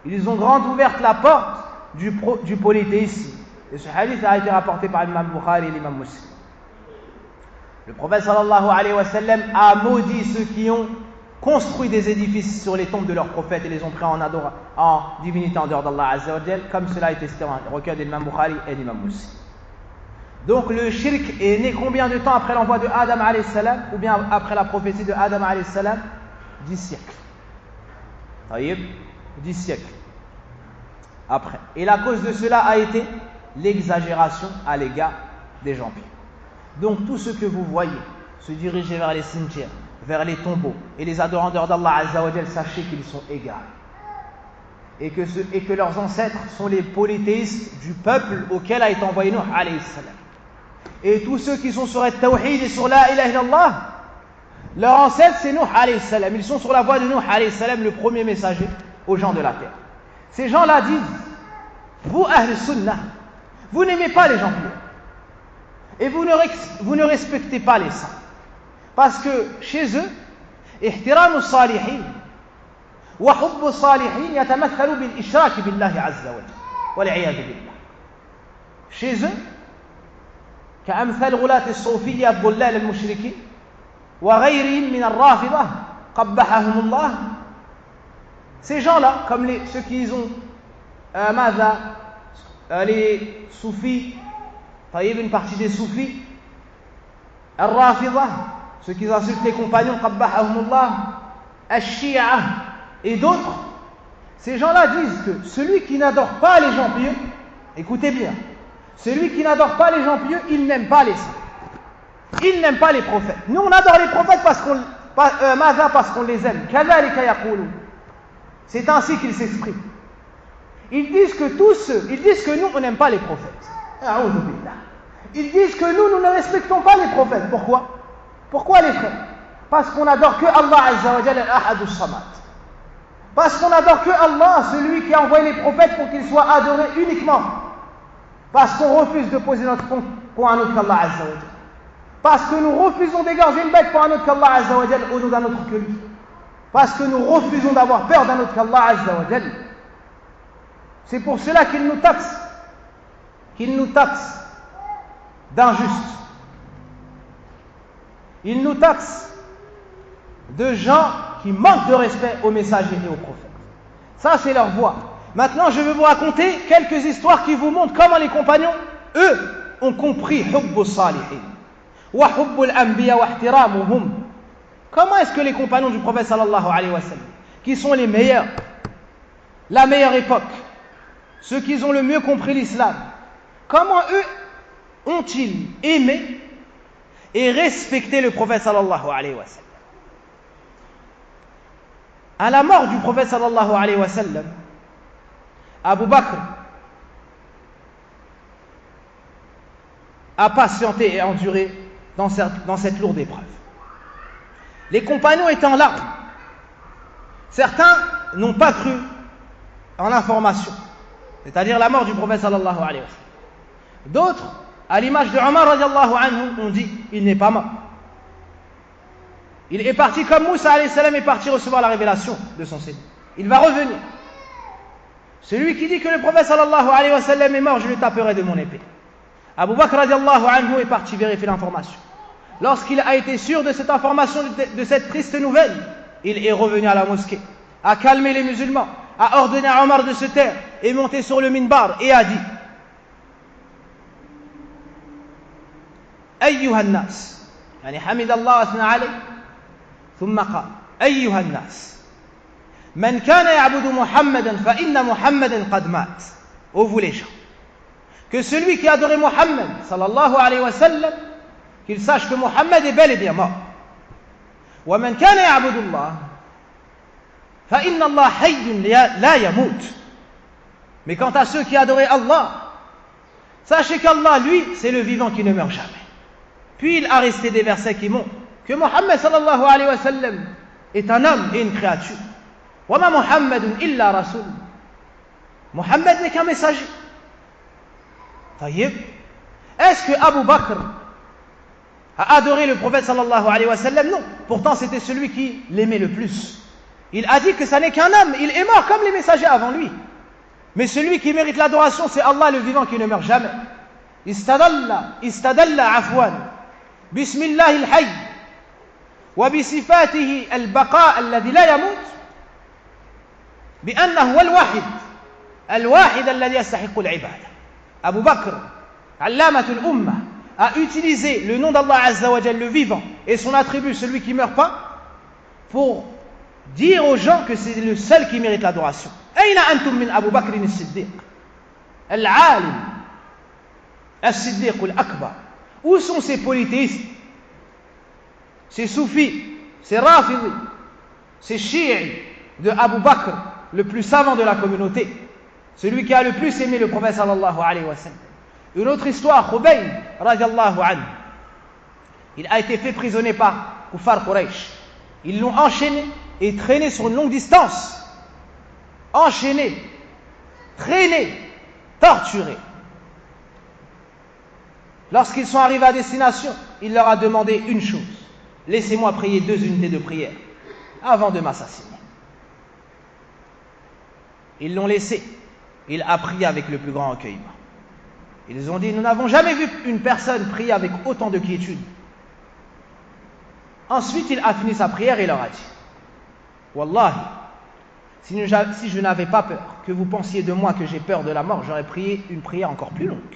Speaker 2: Ils ont grande ouverte la porte du polythéisme. Et ce hadith a été rapporté par l'imam Bukhari et l'imam Muslim. Le prophète sallallahu alayhi wa sallam a maudit ceux qui ont construit des édifices sur les tombes de leurs prophètes et les ont pris en divinité en dehors d'Allah Azza wa Jal, comme cela a été cité dans le recueil de l'imam Bukhari et l'imam Muslim. Donc le shirk est né combien de temps après l'envoi de Adam alayhi salam, ou bien après la prophétie de Adam alayhi salam? 10 siècles. 10 siècles après. Et la cause de cela a été l'exagération à l'égard des gens pieux. Donc tout ce que vous voyez se diriger vers les cimetières, vers les tombeaux et les adorants d'Allah Azza wa Jal, sachez qu'ils sont égaux. Et que leurs ancêtres sont les polythéistes du peuple auquel a été envoyé Nuh alayhi salam. Et tous ceux qui sont sur le tawhid et sur la ilaha illallah, leur ancêtre c'est Nuh alayhi salam. Ils sont sur la voie de Nuh alayhi salam, le premier messager aux gens de la terre. Ces gens-là disent, vous Ahl Sunnah, vous n'aimez pas les gens pieux. Et vous ne respectez pas les saints. Parce que chez eux, احترام الصالحين وحب الصالحين يتمثل بالإشراك بالله عز وجل والعياذ بالله. Chez eux, كأمثال غلاة الصوفية الضلال المشركين وغيرهم من الرافضة قبحهم الله. Ces gens-là, comme ceux qui ont les soufis, une partie des soufis, al-Rafida, ceux qui insultent les compagnons, qabbahahumullah, al-Shi'a et d'autres, ces gens-là disent que celui qui n'adore pas les gens pieux, écoutez bien, celui qui n'adore pas les gens pieux, il n'aime pas les saints, il n'aime pas les prophètes. Nous on adore les prophètes parce qu'on les aime. Kadhalika yaqulun. C'est ainsi qu'ils s'expriment. Ils disent que nous on n'aime pas les prophètes. A'udhu billah. Ils disent que nous ne respectons pas les prophètes. Pourquoi les frères? Parce qu'on n'adore que Allah Azza wa Jalla al-Ahad as-Samad. Parce qu'on n'adore que Allah, celui qui a envoyé les prophètes pour qu'ils soient adorés uniquement. Parce qu'on refuse de poser notre compte pour un autre qu'Allah Azza wa Jalla. Parce que nous refusons d'égorger une bête pour un autre qu'Allah Azza wa Jalla au nom d'un autre que lui. Parce que nous refusons d'avoir peur d'un autre qu'Allah Azza wa Jalla. C'est pour cela qu'il nous taxe d'injustes. Il nous taxe de gens qui manquent de respect aux messagers et aux prophètes. Ça, c'est leur voie. Maintenant, je vais vous raconter quelques histoires qui vous montrent comment les compagnons, eux, ont compris hubbu salihin wa hubbu al-anbiya wa ihtiramuhum. Comment est-ce que les compagnons du prophète sallallahu alayhi wa sallam, qui sont les meilleurs, la meilleure époque, ceux qui ont le mieux compris l'islam, comment eux ont-ils aimé et respecté le prophète sallallahu alayhi wa sallam? À la mort du prophète sallallahu alayhi wa sallam, Abu Bakr a patienté et enduré dans cette lourde épreuve. Les compagnons étaient en larmes. Certains n'ont pas cru en l'information, c'est-à-dire la mort du prophète sallallahu alayhi wa sallam. D'autres, à l'image de Omar radiallahu anhu, ont dit il n'est pas mort. Il est parti comme Moussa alayhi salam est parti recevoir la révélation de son Seigneur. Il va revenir. Celui qui dit que le prophète sallallahu alayhi wa sallam est mort, je le taperai de mon épée. Abu Bakr radiallahu anhu est parti vérifier l'information. Lorsqu'il a été sûr de cette information, de cette triste nouvelle, il est revenu à la mosquée, a calmé les musulmans, a ordonné à Omar de se taire et monter sur le minbar et a dit أيها الناس يعني حمد الله وأثنى عليه ثم قال أيها الناس من كان يعبد محمدا فإن محمدا قد مات. Ô vous les gens, que celui qui adorait Muhammad sallallahu alayhi wa sallam, qu'il sache que Muhammad est bel et bien mort. ومن كان يعبد الله فإن الله حي لا يموت. Mais quant à ceux qui adoraient Allah, sachez qu'Allah, lui, c'est le vivant qui ne meurt jamais. Puis il a resté des versets qui montrent que Muhammad sallallahu alayhi wa sallam est un homme et une créature. وما محمد إلا رسول. Muhammad n'est qu'un messager. طيب, est-ce que Abu Bakr a adoré le prophète sallallahu alayhi wa sallam? Non. Pourtant c'était celui qui l'aimait le plus. Il a dit que ça n'est qu'un homme, il est mort comme les messagers avant lui. Mais celui qui mérite l'adoration, c'est Allah le vivant qui ne meurt jamais. Istadalla afwan bismillah al-hayy wa bisifatihi al-baqa alladhi la yamut bi annahu al-wahid alladhi yastahiqu al-ibada. Abu Bakr, allamatul ummah, a utilisé le nom d'Allah Azza wa Jalla, le vivant, et son attribut, celui qui ne meurt pas, pour dire aux gens que c'est le seul qui mérite l'adoration. Aina antum min Abu Bakr as-Siddiq al-alim as-Siddiq al-akbar. Où sont ces polythéistes, ces soufis, ces rafidis, ces chiites de Abu Bakr, le plus savant de la communauté, celui qui a le plus aimé le prophète sallallahu alayhi wa sallam? Une autre histoire, Khubayb, radiallahu anhu, il a été fait prisonnier par Kuffar Quraysh. Ils l'ont enchaîné et traîné sur une longue distance. Enchaîné, traîné, torturé. Lorsqu'ils sont arrivés à destination, il leur a demandé une chose: laissez-moi prier 2 unités de prière avant de m'assassiner. Ils l'ont laissé. Il a prié avec le plus grand recueillement. Ils ont dit: nous n'avons jamais vu une personne prier avec autant de quiétude. Ensuite, il a fini sa prière et leur a dit: Wallahi, si je n'avais pas peur que vous pensiez de moi que j'ai peur de la mort, j'aurais prié une prière encore plus longue.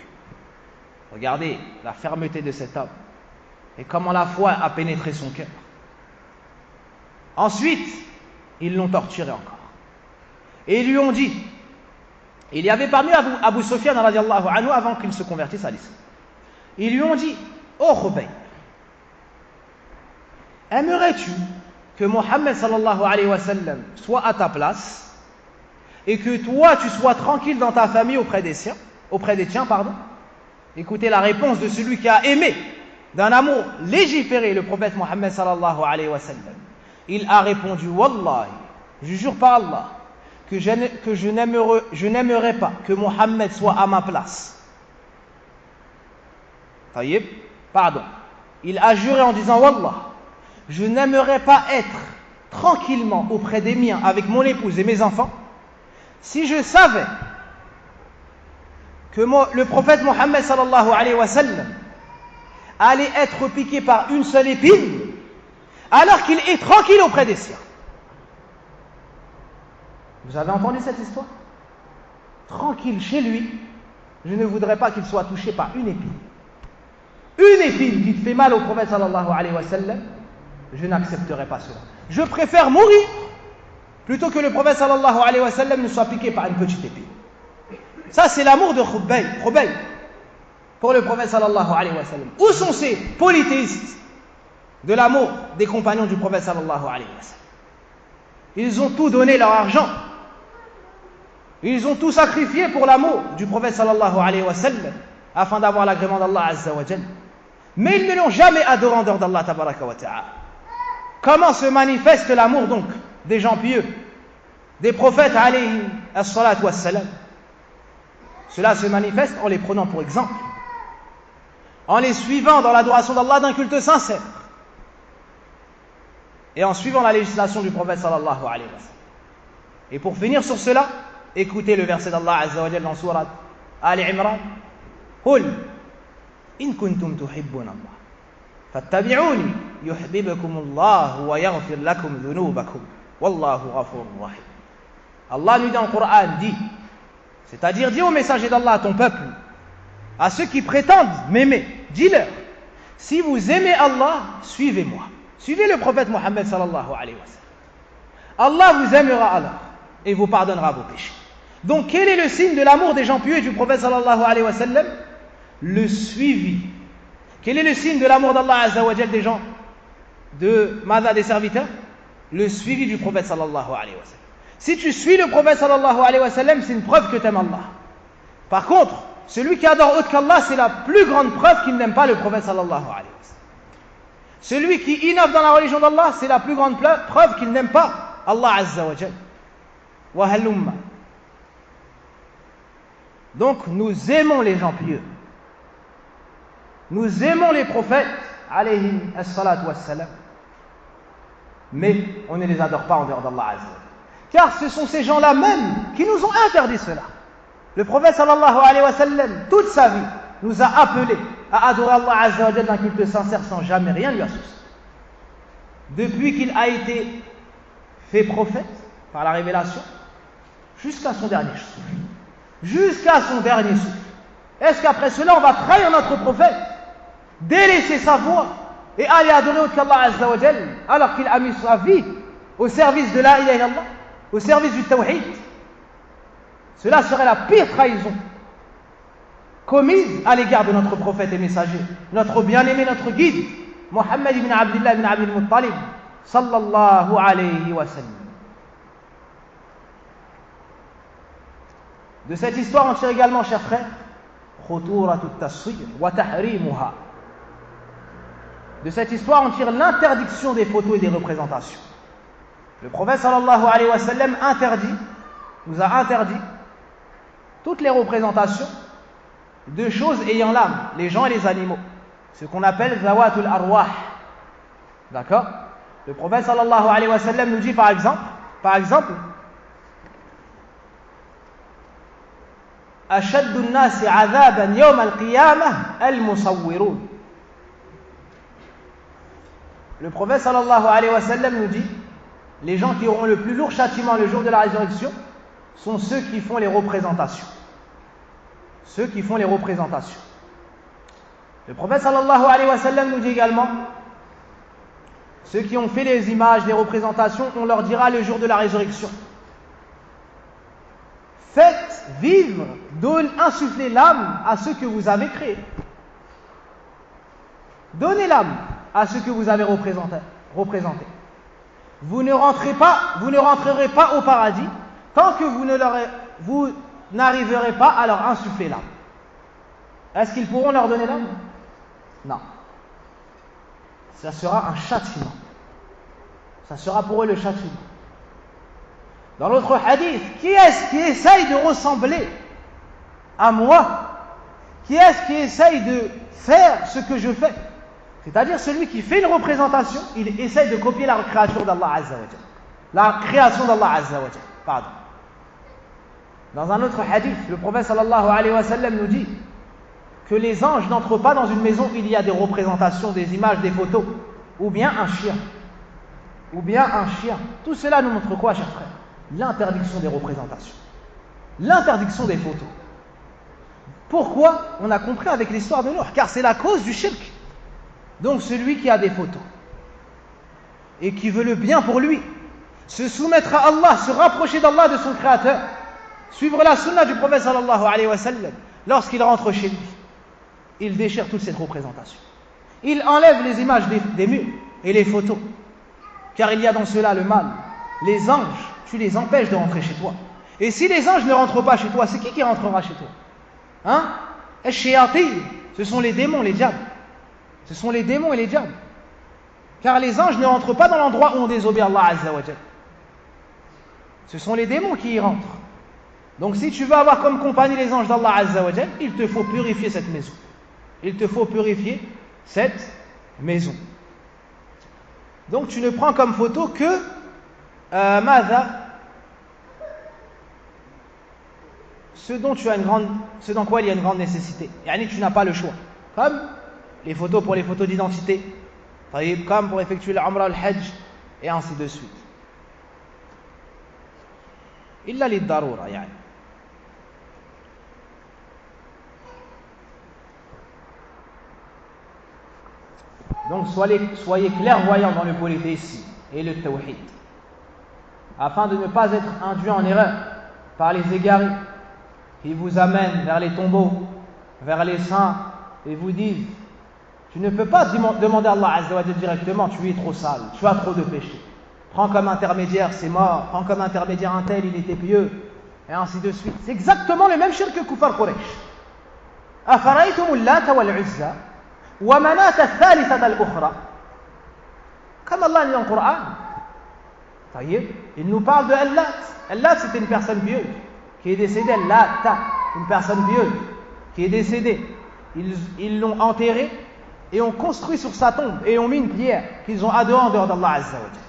Speaker 2: Regardez la fermeté de cet homme et comment la foi a pénétré son cœur. Ensuite, ils l'ont torturé encore. Et ils lui ont dit, il y avait parmi Abu Sufyan radiallahu anhu avant qu'il se convertisse à l'islam. Ils lui ont dit: oh Khubayb, aimerais-tu que Mohammed sallallahu alayhi wa sallam soit à ta place et que toi tu sois tranquille dans ta famille auprès des tiens, pardon? Écoutez la réponse de celui qui a aimé d'un amour légiféré le prophète Mohammed sallallahu alayhi wa sallam. Il a répondu: Wallahi, je jure par Allah que je n'aimerais pas que Mohammed soit à ma place. Taïb, pardon. Il a juré en disant: Wallah, je n'aimerais pas être tranquillement auprès des miens avec mon épouse et mes enfants si je savais que le prophète Mohammed sallallahu alayhi wa sallam allait être piqué par une seule épine alors qu'il est tranquille auprès des siens. Vous avez entendu cette histoire? Tranquille chez lui, je ne voudrais pas qu'il soit touché par une épine. Une épine qui te fait mal au prophète sallallahu alayhi wa sallam, je n'accepterai pas cela. Je préfère mourir plutôt que le prophète sallallahu alayhi wa sallam ne soit piqué par une petite épine. Ça, c'est l'amour de Khubayb pour le prophète sallallahu alayhi wa sallam. Où sont ces polythéistes de l'amour des compagnons du prophète sallallahu alayhi wa sallam? Ils ont tout donné, leur argent. Ils ont tout sacrifié pour l'amour du prophète sallallahu alayhi wa sallam afin d'avoir l'agrément d'Allah azza wa jalla. Mais ils ne l'ont jamais adoré en dehors d'Allah tabaraka wa ta'ala. Comment se manifeste l'amour donc des gens pieux, des prophètes alayhi as-salatu was-salam? Cela se manifeste en les prenant pour exemple, en les suivant dans l'adoration d'Allah d'un culte sincère et en suivant la législation du prophète sallallahu alayhi wa sallam. Et pour finir sur cela, écoutez le verset d'Allah azza wa jalla dans sourate Ali Imran: Qul in kuntum tuhibbuna Allah fattabi'uni yuhibbukum Allah wa yaghfir lakum dhunubakum wallahu ghafurur rahim. Allah nous dit dans le Coran, dit, c'est-à-dire dis au messager d'Allah, à ton peuple, à ceux qui prétendent m'aimer, dis-leur: si vous aimez Allah, suivez-moi. Suivez le prophète Mohammed sallallahu alayhi wa sallam. Allah vous aimera alors et vous pardonnera vos péchés. Donc quel est le signe de l'amour des gens pieux et du prophète sallallahu alayhi wa sallam? Le suivi. Quel est le signe de l'amour d'Allah azza wa jal des gens de Mada, des serviteurs? Le suivi du prophète sallallahu alayhi wa sallam. Si tu suis le prophète sallallahu alayhi wa sallam, c'est une preuve que tu aimes Allah. Par contre, celui qui adore autre qu'Allah, c'est la plus grande preuve qu'il n'aime pas le prophète sallallahu alayhi wa sallam. Celui qui innove dans la religion d'Allah, c'est la plus grande preuve qu'il n'aime pas Allah azza wa jal. Wa halumma. Donc nous aimons les gens pieux. Nous aimons les prophètes alayhi as-salatu was-salam. Mais on ne les adore pas en dehors d'Allah azza wa jal. Car ce sont ces gens-là même qui nous ont interdit cela. Le prophète sallallahu alayhi wa sallam, toute sa vie, nous a appelés à adorer Allah azza wa jal d'un culte sincère sans jamais rien lui associer. Depuis qu'il a été fait prophète par la révélation, jusqu'à son dernier souffle. Jusqu'à son dernier souffle. Est-ce qu'après cela on va trahir notre prophète, délaisser sa voix et aller adorer autre qu'Allah azza wa jal, alors qu'il a mis sa vie au service de la ilaha illallah, au service du tawhid? Cela serait la pire trahison commise à l'égard de notre prophète et messager, notre bien-aimé, notre guide, Mohammed ibn Abdullah ibn Abdul Muttalib, sallallahu alayhi wa sallam. De cette histoire, on tire également, chers frères, De cette histoire, on tire l'interdiction des photos et des représentations. Le prophète sallallahu alayhi wa sallam nous a interdit toutes les représentations de choses ayant l'âme, les gens et les animaux, ce qu'on appelle zawatul arwah. D'accord? Le prophète sallallahu alayhi wa sallam nous dit par exemple, أشد الناس عذابا يوم القيامة المصورون. Le prophète sallallahu alayhi wa sallam nous dit, les gens qui auront le plus lourd châtiment le jour de la résurrection sont ceux qui font les représentations. Ceux qui font les représentations. Le prophète sallallahu alayhi wa sallam nous dit également, ceux qui ont fait les images, les représentations, on leur dira le jour de la résurrection, faites vivre, insufflez l'âme à ceux que vous avez créés. Donnez l'âme à ceux que vous avez représentés. Vous ne rentrerez pas au paradis tant que vous n'arriverez pas à leur insuffler l'âme. Est-ce qu'ils pourront leur donner l'âme? Non. Ça sera un châtiment. Ça sera pour eux le châtiment. Dans l'autre hadith, qui est-ce qui essaye de ressembler à moi? Qui est-ce qui essaye de faire ce que je fais? C'est-à-dire celui qui fait une représentation, il essaye de copier la créature d'Allah Azza wa Jalla. La création d'Allah Azza wa Jalla. Pardon. Dans un autre hadith, le prophète sallallahu alayhi wa sallam nous dit que les anges n'entrent pas dans une maison où il y a des représentations, des images, des photos, ou bien un chien. Tout cela nous montre quoi, chers frères? L'interdiction des représentations, l'interdiction des photos. Pourquoi? On a compris avec l'histoire de Nuh, car c'est la cause du shirk. Donc celui qui a des photos et qui veut le bien pour lui, se soumettre à Allah, se rapprocher d'Allah, de son créateur, suivre la sunna du prophète sallallahu alayhi wa sallam, lorsqu'il rentre chez lui, il déchire toute cette représentation. Il enlève les images des murs et les photos, car il y a dans cela le mal. Les anges, tu les empêches de rentrer chez toi. Et si les anges ne rentrent pas chez toi, c'est qui rentrera chez toi? Hein? Ce sont les démons, les diables. Ce sont les démons et les diables. Car les anges ne rentrent pas dans l'endroit où on désobéit à Allah Azza wa Jalla. Ce sont les démons qui y rentrent. Donc si tu veux avoir comme compagnie les anges d'Allah Azza wa Jalla, il te faut purifier cette maison. Il te faut purifier cette maison. Donc tu ne prends comme photo que ce dans quoi il y a une grande nécessité. Yani tu n'as pas le choix. Comme les photos pour les photos d'identité, comme pour effectuer l'Umrah, le Hajj, et ainsi de suite. Illa lid-darura, yani. Donc soyez clairvoyants dans le polythéisme et le tawhid, afin de ne pas être induits en erreur par les égarés qui vous amènent vers les tombeaux, vers les saints, et vous disent: tu ne peux pas demander à Allah Azza wa Jalla directement, tu es trop sale, tu as trop de péchés. Prends comme intermédiaire, c'est mort. Prends comme intermédiaire un tel, il était pieux, et ainsi de suite. C'est exactement le même shirk que Kufar Quraysh. Afaraytum Lata wal Uzza wa Manata Thalithata al-Ukhra. Comme Allah dit dans le Coran. Il nous parle de Al-Lat. Al-Lat, c'était une personne pieuse qui est décédée. Al-Lata, une personne pieuse qui est décédée. Ils l'ont enterré et ont construit sur sa tombe et ont mis une pierre qu'ils ont adorée en dehors d'Allah Azza wa Jalla.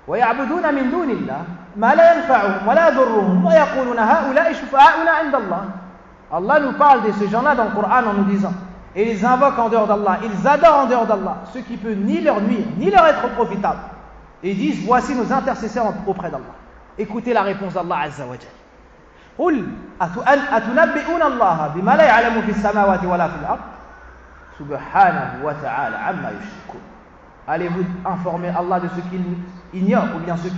Speaker 2: ويعبدون من دون الله ما لا ينفعهم ولا يضرهم ويقولون هؤلاء شفعاؤنا عند الله. Allah nous parle de ces gens-là dans le Coran en nous disant, et ils invoquent en dehors d'Allah, ils adorent en dehors d'Allah ce qui peut ni leur nuire ni leur être profitable, et disent: voici nos intercesseurs auprès d'Allah. Écoutez la réponse d'Allah Azza wa Jalla. قل أتنبئون الله بما لا يعلم في السماوات ولا في الأرض سبحانه وتعالى عما يشركون. Allez-vous informer Allah de ce qu'il ignore, ou bien ce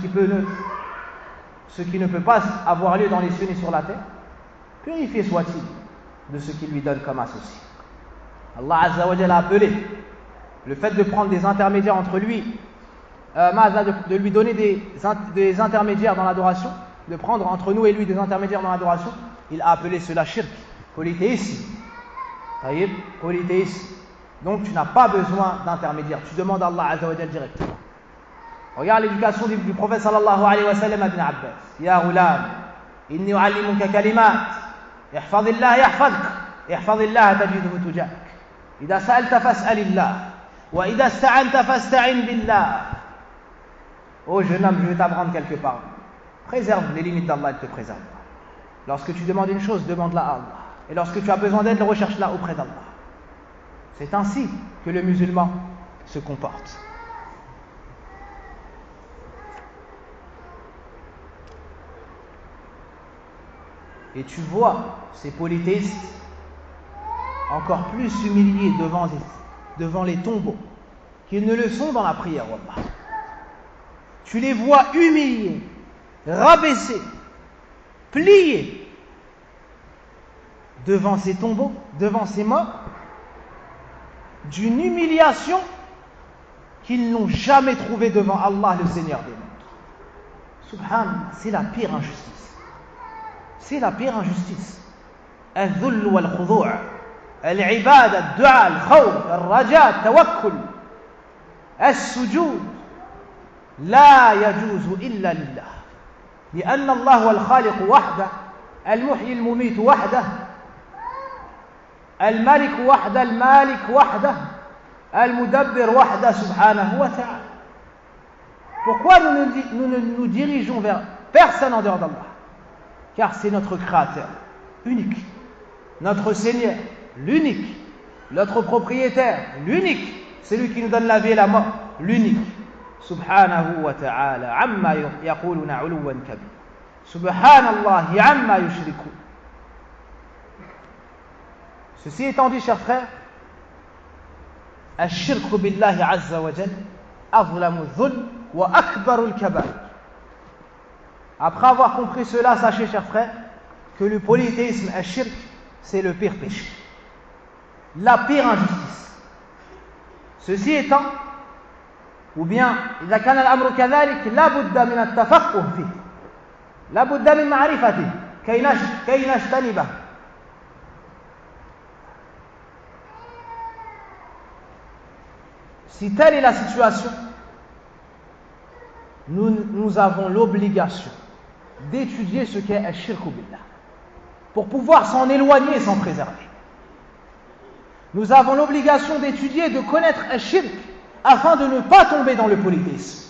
Speaker 2: qui ne peut pas avoir lieu dans les cieux ni sur la terre? Purifié soit-il de ce qu'il lui donne comme associé. Allah Azza wa Jalla a appelé le fait de prendre des intermédiaires entre lui, de lui donner des intermédiaires dans l'adoration, de prendre entre nous et lui des intermédiaires dans l'adoration, il a appelé cela shirk, polythéisme. Taïb, polythéisme. Donc tu n'as pas besoin d'intermédiaire, tu demandes à Allah Azza wa Jal directement. Regarde l'éducation du prophète sallallahu alayhi wa sallam à Ibn Abbas. Ya ghulam, inni u'allimuka kalimat, ihfazillah yahfazk, ihfazillah tajidhu tujak. Idha sa'alta fas'alillah, wa idha ista'anta fasta'in billah. Oh jeune homme, je vais t'apprendre quelque part. Préserve les limites d'Allah, il te préserve. Lorsque tu demandes une chose, demande-la à Allah. Et lorsque tu as besoin d'aide, recherche-la auprès d'Allah. C'est ainsi que le musulman se comporte. Et tu vois ces polythéistes encore plus humiliés devant les tombeaux qu'ils ne le sont dans la prière, wallah. Tu les vois humiliés, rabaissés, pliés devant ces tombeaux, devant ces morts, d'une humiliation qu'ils n'ont jamais trouvée devant Allah, le Seigneur des mondes. Subhanallah, c'est la pire injustice. C'est la pire injustice. Al-dhull wal-khudu' al-ibada, al-du'a, al-khawf, al-raja, al-tawakkul, al-sujud لا يجوز إلا لله لأن الله هو الخالق وحده المحيي المميت وحده الملك وحده المالك وحده المدبر وحده سبحانه وتعالى. Pourquoi nous ne nous dirigeons vers personne en dehors d'Allah? Car c'est notre Créateur unique, notre Seigneur l'unique, notre propriétaire l'unique, celui qui nous donne la vie et la mort l'unique. سبحانه وتعالى عما يقولون علوا كبيرا سبحان الله عما يشركون. Ceci étant dit, chers frères, الشرك بالله عز وجل أظلم الظلم وأكبر الكبائر. Après avoir compris cela, sachez, chers frères, que le polythéisme, الشرك, c'est le pire péché, la pire injustice. Ceci étant, ou bien إذا كان الأمر كذلك لا بد من التفقه فيه لا بد من معرفته كي نجتنبه. Si telle est la situation, nous avons l'obligation d'étudier ce qu'est al-shirk billah pour pouvoir s'en éloigner et s'en préserver. Nous avons l'obligation d'étudier et de connaître al-shirk afin de ne pas tomber dans le polythéisme.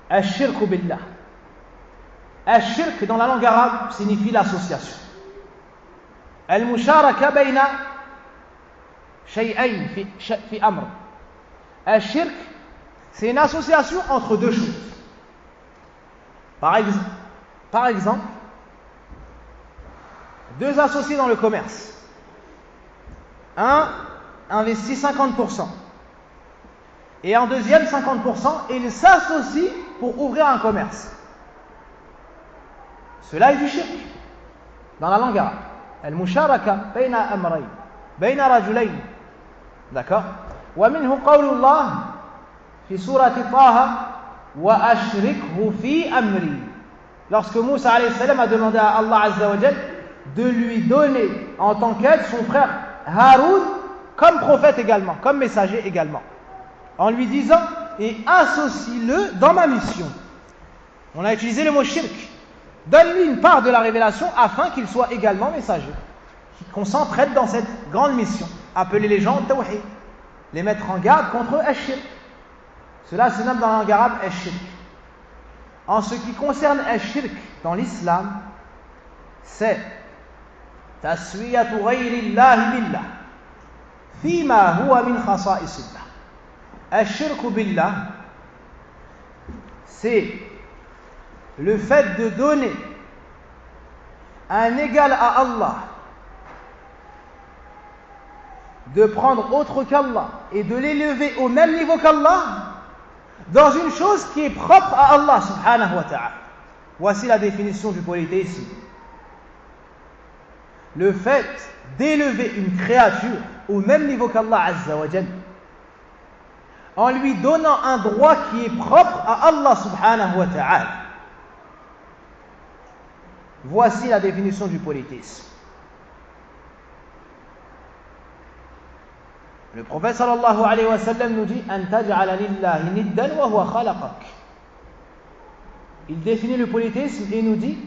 Speaker 2: Al-shirk billah. Al-shirk dans la langue arabe signifie l'association. Al-musharaka bayna shay'ayn fi amr. Al-shirk, c'est une association entre deux choses. Par exemple, deux associés dans le commerce. Un investit 50% et un deuxième 50% et ils s'associent pour ouvrir un commerce. Cela est du shirk dans la langue arabe. Al-musharaka bayna amrayn bayna rajulayn. D'accord? Wa minhu qawlu Allah fi surati Taha wa ashrikhu fi amri. Lorsque Moussa alayhi salam a demandé à Allah azza wa jal de lui donner en tant qu'aide son frère Haroun comme prophète également, comme messager également, en lui disant et associe-le dans ma mission. On a utilisé le mot shirk. Donne-lui une part de la révélation afin qu'il soit également messager, qu'on s'entraide dans cette grande mission. Appeler les gens au tawhid, les mettre en garde contre al-shirk. Cela se nomme dans la langue arabe al-shirk. En ce qui concerne al-shirk dans l'islam, c'est taswiyatu ghayri Allah billah fima huwa min khasaisillah. Al-shirk billah, c'est le fait de donner un égal à Allah, de prendre autre qu'Allah et de l'élever au même niveau qu'Allah dans une chose qui est propre à Allah subhanahu wa ta'ala. Voici la définition du polythéisme. Le fait d'élever une créature au même niveau qu'Allah azza wa jalla, en lui donnant un droit qui est propre à Allah subhanahu wa ta'ala. Voici la définition du polythéisme. Le prophète sallallahu alayhi wa sallam nous dit An taj'ala lillahi niddan wa huwa khalaqak. Il définit le polythéisme et nous dit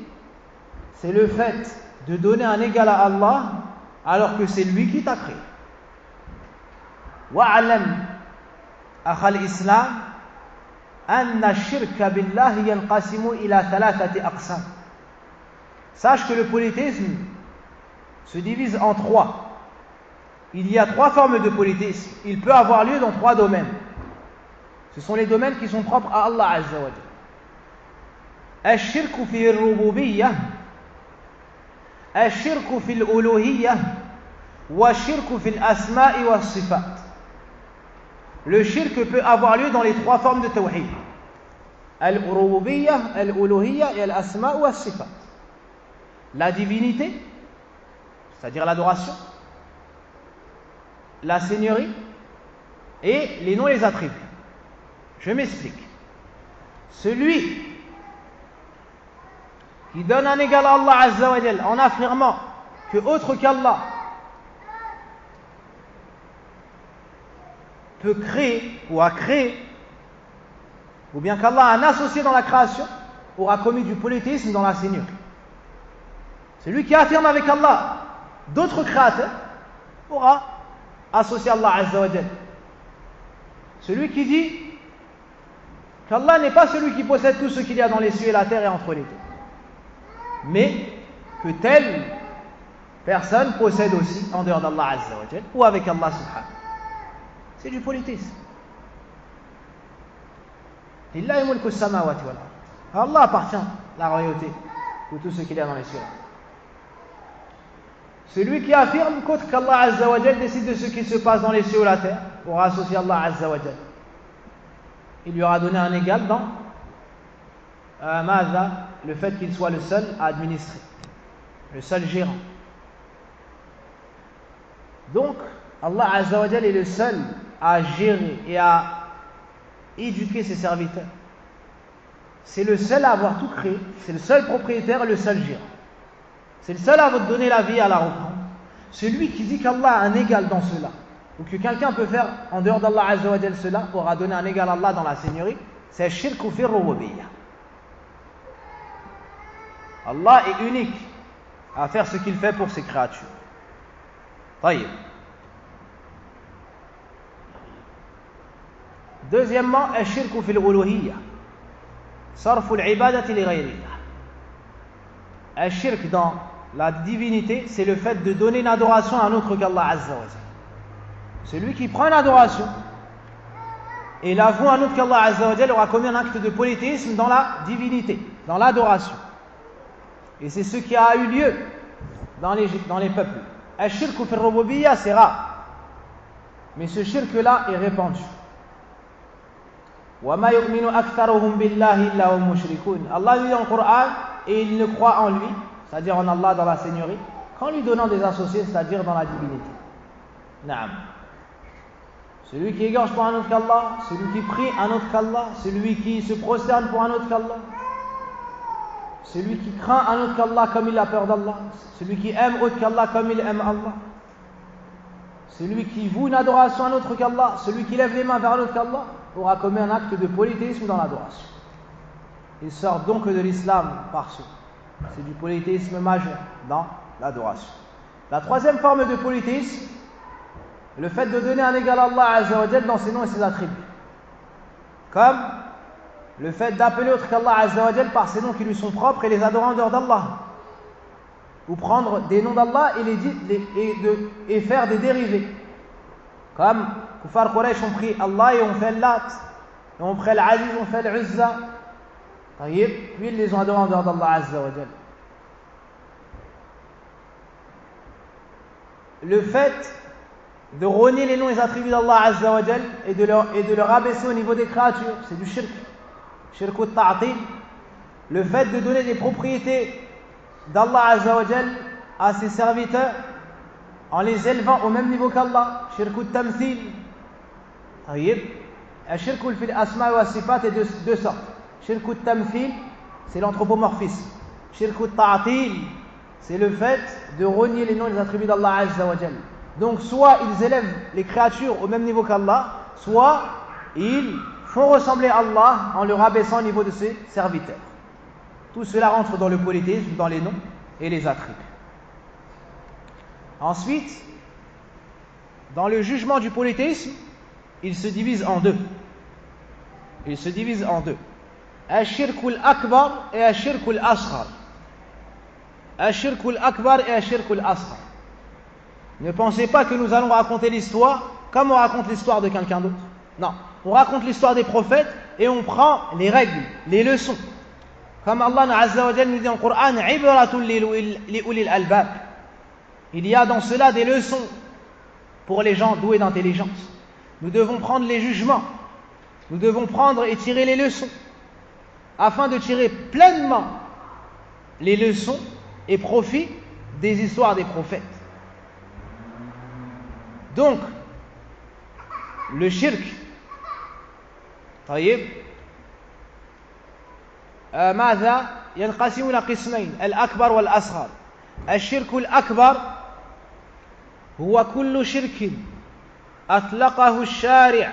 Speaker 2: c'est le fait de donner un égal à Allah alors que c'est lui qui t'a créé. Wa'alam akhal islam anna ash-shirka billahi yanqasimu ila thalathati aqsam. Sache que le polythéisme se divise en trois. Il y a trois formes de polythéisme. Il peut avoir lieu dans trois domaines. Ce sont les domaines qui sont propres à Allah Azza wa Jalla. Ash-shirku fi al-rububiyyah, ash-shirku fi al-uluhiyyah, wa ash-shirku fi al-asma'i wa as-sifat. Le shirk peut avoir lieu dans les trois formes de tawhid. Al-rububiyyah, al-uluhiyyah et al-asma' wa as-sifat. La divinité, c'est-à-dire l'adoration, la seigneurie et les noms et les attributs. Je m'explique. Celui qui donne un égal à Allah Azza wa Jal en affirmant que autre qu'Allah peut créer ou a créé, ou bien qu'Allah a un associé dans la création, aura commis du polythéisme dans la seigneurie. Celui qui affirme avec Allah d'autres créateurs aura associé Allah Azza wa Jal. Celui qui dit qu'Allah n'est pas celui qui possède tout ce qu'il y a dans les cieux et la terre et entre les deux, mais que telle personne possède aussi en dehors d'Allah Azza wa Jal ou avec Allah subhanahu. C'est du polythéisme. Lillahi mulku samawati wal ard. Allah appartient la royauté de tout ce qu'il y a dans les cieux. Celui qui affirme qu'autre qu'Allah Azza wa Jal décide de ce qui se passe dans les cieux ou la terre pour associer Allah Azza wa Jal, il lui aura donné un égal dans le fait qu'il soit le seul à administrer, le seul gérant. Donc Allah Azza wa Jal est le seul à gérer et à éduquer ses serviteurs. C'est le seul à avoir tout créé, c'est le seul propriétaire, le seul gérant. C'est le seul à vous donner la vie et à la reprendre. Celui qui dit qu'Allah a un égal dans cela, ou que quelqu'un peut faire en dehors d'Allah Azza wa Jal cela, aura donné un égal à Allah dans la seigneurie, c'est shirk ou fi rububiyyah. Allah est unique à faire ce qu'il fait pour ses créatures. Taïb. Deuxièmement, ash-shirk fi al-uluhiyyah. Sarfu al-ibadati li ghayrillah. Ash-shirk dans la divinité, c'est le fait de donner une adoration à un autre qu'Allah Azza wa Jalla. Celui qui prend une adoration et l'avoue à un autre qu'Allah Azza wa Jalla aura commis un acte de polythéisme dans la divinité, dans l'adoration. Et c'est ce qui a eu lieu dans les peuples. Ash-shirk fi al-rububiyyah, c'est rare. Mais ce shirk-là est répandu. وَمَا يُؤْمِنُ أَكْثَرُهُمْ بِاللَّهِ إِلَّا هُمْ مُشْرِكُونَ. Allah dit dans le Coran, et il ne croit en lui, c'est-à-dire en Allah dans la seigneurie, qu'en lui donnant des associés, c'est-à-dire dans la divinité. Naam. Celui qui égorge pour un autre qu'Allah, celui qui prie un autre qu'Allah, celui qui se prosterne pour un autre qu'Allah, celui qui craint un autre qu'Allah comme il a peur d'Allah, celui qui aime autre qu'Allah comme il aime Allah, celui qui voue une adoration à un autre qu'Allah, celui qui lève les mains vers un autre qu'Allah, aura commis un acte de polythéisme dans l'adoration. Il sort donc de l'islam par ce. C'est du polythéisme majeur dans l'adoration. La troisième forme de polythéisme, le fait de donner un égal à Allah Azza wa Jal dans ses noms et ses attributs. Comme le fait d'appeler autre qu'Allah Azza wa Jal par ses noms qui lui sont propres et les adorer en dehors d'Allah. Ou prendre des noms d'Allah et faire des dérivés. Comme Kufar Quraysh ont pris Allah et ont fait Lat, et ont pris l'Aziz, ont fait l'Uzza. Puis ils les ont adorés en dehors d'Allah Azza wa Jal. Le fait de renier les noms et les attributs d'Allah Azza wa Jal et de leur abaisser au niveau des créatures, c'est du shirk. Shirk ou ta'atil. Le fait de donner des propriétés d'Allah Azza wa Jal à ses serviteurs en les élevant au même niveau qu'Allah, shirk ou tamthil. Shirk ou fil asma wa sifat est de deux sortes. Shirk ou tamthil, c'est l'anthropomorphisme. Shirk al-ta'til, c'est le fait de renier les noms et les attributs d'Allah Azza wa Jal. Donc soit ils élèvent les créatures au même niveau qu'Allah, soit ils font ressembler Allah en le rabaissant au niveau de ses serviteurs. Tout cela rentre dans le polythéisme, dans les noms et les attributs. Ensuite, dans le jugement du polythéisme, il se divise en deux. Il se divise en deux. Ash-shirkul akbar et ash-shirkul asghar. Ash-shirkul akbar et ash-shirkul asghar. Ne pensez pas que nous allons raconter l'histoire comme on raconte l'histoire de quelqu'un d'autre. Non, on raconte l'histoire des prophètes et on prend les règles, les leçons. Comme Allah Azza wa Jal nous dit en Coran, Ibratul li ulil albab. Il y a dans cela des leçons pour les gens doués d'intelligence. Nous devons prendre les jugements. Nous devons prendre et tirer les leçons afin de tirer pleinement les leçons et profit des histoires des prophètes. Donc, le shirk, طيب ماذا ينقسم إلى قسمين الأكبر والأصغر. الشرك الأكبر هو كل شرك أطلقه الشارع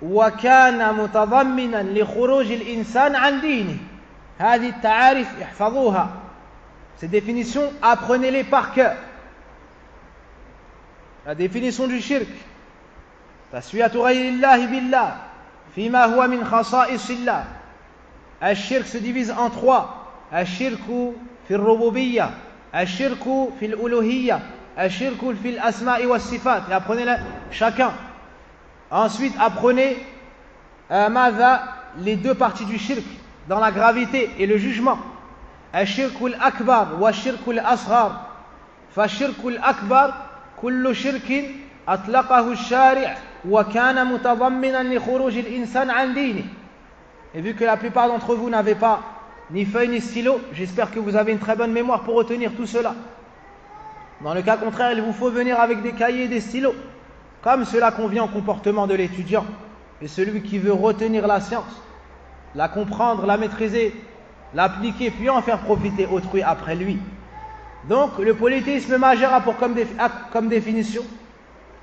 Speaker 2: وكان متضمنا لخروج الإنسان عن دينه. هذه التعاريف احفظوها. Ces définitions, apprenez-les par cœur. La définition du shirk: تسوية غير الله بالله فيما هو من خصائص الله. الشرك se divise en trois. الشرك في الربوبية, الشرك في الألوهية, الشرك في الأسماء والصفات. Et apprenez-les chacun. Ensuite, apprenez les deux parties du shirk dans la gravité et le jugement. الشرك الأكبر والشرك الأصغر. فالشرك الأكبر كل شرك أطلقه الشارع وكان متضمنا لخروج الإنسان عن دينه. Et vu que la plupart d'entre vous n'avez pas ni feuille ni stylo, j'espère que vous avez une très bonne mémoire pour retenir tout cela. Dans le cas contraire, il vous faut venir avec des cahiers et des stylos, comme cela convient au comportement de l'étudiant et celui qui veut retenir la science, la comprendre, la maîtriser, l'appliquer, puis en faire profiter autrui après lui. Donc, le polythéisme majeur a pour comme définition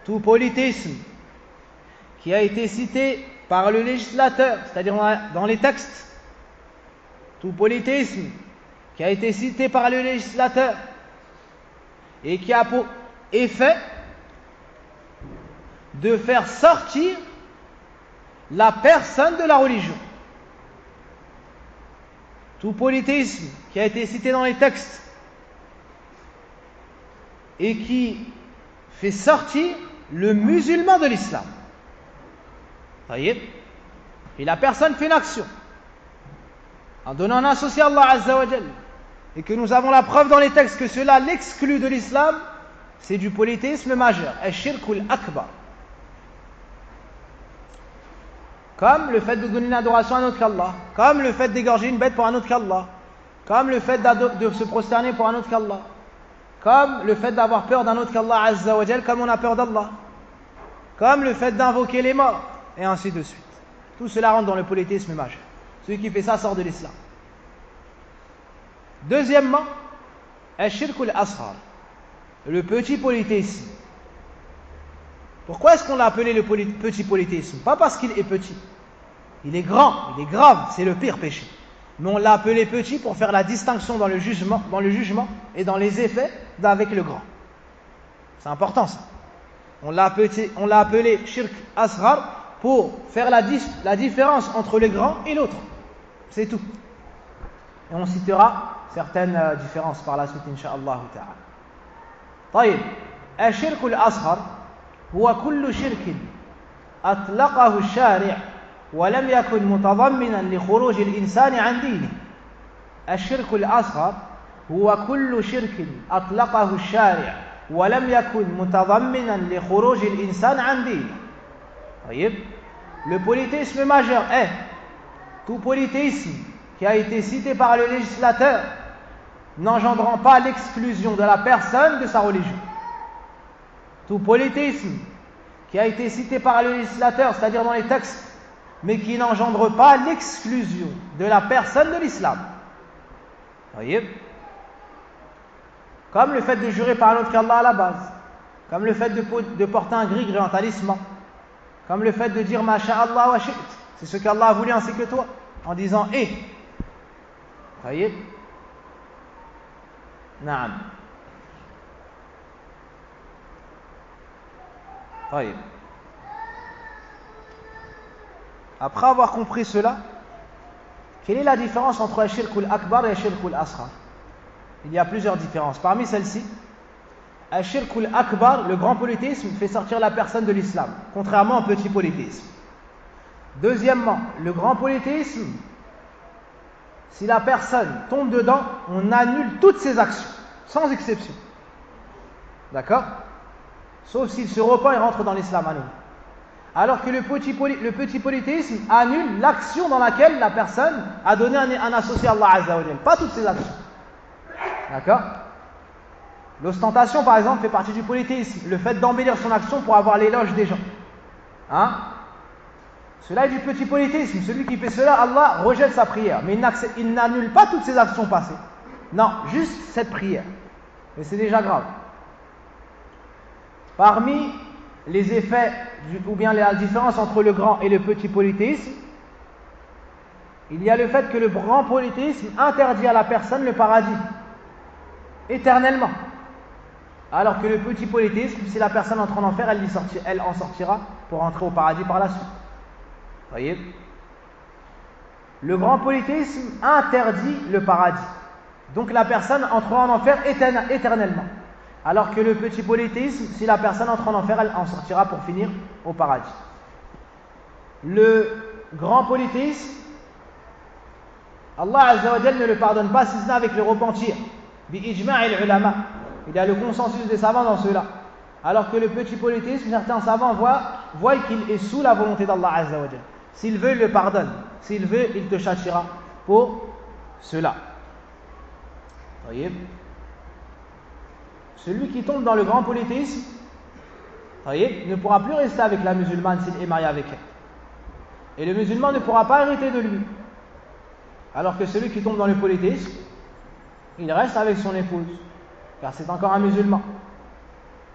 Speaker 2: tout polythéisme qui a été cité par le législateur, c'est-à-dire dans les textes, tout polythéisme qui a été cité par le législateur et qui a pour effet de faire sortir la personne de la religion. Tout polythéisme qui a été cité dans les textes et qui fait sortir le musulman de l'islam. Et la personne fait une action en donnant un associé à Allah Azza wa Jal, et que nous avons la preuve dans les textes que cela l'exclut de l'islam, c'est du polythéisme majeur, al-shirkul akbar. Comme le fait de donner une adoration à un autre qu'Allah, comme le fait d'égorger une bête pour un autre qu'Allah, comme le fait de se prosterner pour un autre qu'Allah, comme le fait d'avoir peur d'un autre qu'Allah Azza wa Jal, comme on a peur d'Allah, comme le fait d'invoquer les morts, et ainsi de suite. Tout cela rentre dans le polythéisme majeur. Celui qui fait ça sort de l'islam. Deuxièmement, al-shirkul asghar, le petit polythéisme. Pourquoi est-ce qu'on l'a appelé le petit polythéisme? Pas parce qu'il est petit. Il est grand, il est grave, c'est le pire péché. Mais on l'a appelé petit pour faire la distinction dans le jugement et dans les effets d'avec le grand. C'est important ça. On l'a appelé shirk asghar pour faire la différence entre le grand et l'autre. C'est tout. Et on citera certaines différences par la suite, incha'Allah ta'ala. طيب الشرك الأصغر هو كل شرك أطلقه الشارع ولم يكن متضمنا لخروج الإنسان عن دينه. الشرك الأصغر هو كل شرك أطلقه الشارع ولم يكن متضمنا لخروج الإنسان عن دينه. طيب le polythéisme majeur est tout polythéisme qui a été cité par le législateur n'engendrant pas l'exclusion de la personne de sa religion. Tout polythéisme qui a été cité par le législateur, c'est-à-dire dans les textes, mais qui n'engendre pas l'exclusion de la personne de l'islam. Voyez? Comme le fait de jurer par un autre qu'Allah à la base, comme le fait de porter un gris en talisman, comme le fait de dire Masha'Allah wa shi't, c'est ce qu'Allah a voulu ainsi que toi, en disant Voyez? Naam. Voyez. Après avoir compris cela, quelle est la différence entre Ashirkul Akbar et Ashirkul Asghar? Il y a plusieurs différences. Parmi celles-ci, Ashirkul Akbar, le grand polythéisme, fait sortir la personne de l'islam, contrairement au petit polythéisme. Deuxièmement, le grand polythéisme, si la personne tombe dedans, on annule toutes ses actions, sans exception. D'accord? Sauf s'il se repent et rentre dans l'islam à nouveau. Alors que le petit polythéisme annule l'action dans laquelle la personne a donné un associé à Allah Azza wa Jal, pas toutes ses actions. D'accord? L'ostentation, par exemple, fait partie du polythéisme, le fait d'embellir son action pour avoir l'éloge des gens. Cela est du petit polythéisme. Celui qui fait cela, Allah rejette sa prière, mais il n'annule pas toutes ses actions passées. Non, juste cette prière. Mais c'est déjà grave. Parmi les effets, ou bien la différence entre le grand et le petit polythéisme, il y a le fait que le grand polythéisme interdit à la personne le paradis, éternellement. Alors que le petit polythéisme, si la personne entre en enfer, elle en sortira pour entrer au paradis par la suite. Voyez? Le grand polythéisme interdit le paradis. Donc la personne entrera en enfer éternellement. Alors que le petit polythéisme, si la personne entre en enfer, elle en sortira pour finir au paradis. Le grand polythéisme, Allah Azza wa Jal ne le pardonne pas si ce n'est avec le repentir. Bi-ijma'il ulama. Il y a le consensus des savants dans cela. Alors que le petit polythéisme, certains savants voient qu'il est sous la volonté d'Allah Azza wa Jal. S'il veut, il le pardonne. S'il veut, il te châtiera pour cela. Voyez? Celui qui tombe dans le grand polythéisme, voyez, ne pourra plus rester avec la musulmane s'il est marié avec elle. Et le musulman ne pourra pas hériter de lui. Alors que celui qui tombe dans le polythéisme, il reste avec son épouse, car c'est encore un musulman.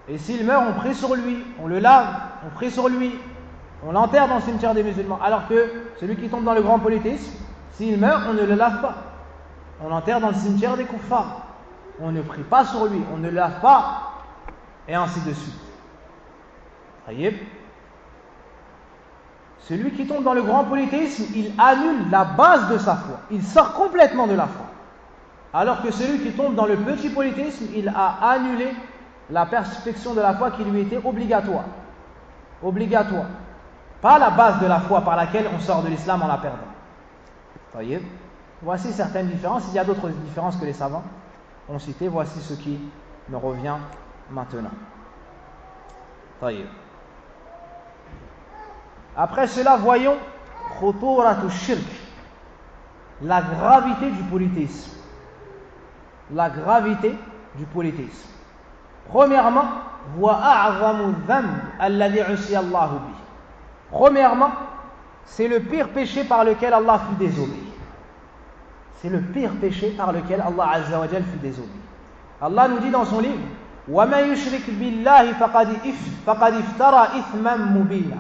Speaker 2: Et s'il meurt, on prie sur lui, on le lave, on prie sur lui, on l'enterre dans le cimetière des musulmans. Alors que celui qui tombe dans le grand polythéisme, s'il meurt, on ne le lave pas. On l'enterre dans le cimetière des kuffars. On ne prie pas sur lui, on ne le lave pas, et ainsi de suite. Voyez? Celui qui tombe dans le grand polythéisme, il annule la base de sa foi. Il sort complètement de la foi. Alors que celui qui tombe dans le petit polythéisme, il a annulé la perfection de la foi qui lui était obligatoire. Obligatoire. Pas la base de la foi par laquelle on sort de l'islam en la perdant. Voyez? Voici certaines différences. Il y a d'autres différences que les savants ont citées. Voici ce qui me revient maintenant. Voyez. Après cela, voyons khuturatu shirk, la gravité du polythéisme. La gravité du polythéisme. Premièrement, premièrement, c'est le pire péché par lequel Allah fut désobéi. C'est le pire péché par lequel Allah Azza wa Jal fut désobéi. Allah nous dit dans son livre وَمَنْ يُشْرِكْ بِاللَّهِ فَقَدْ افْتَرَى إِثْمًا مُبِينًا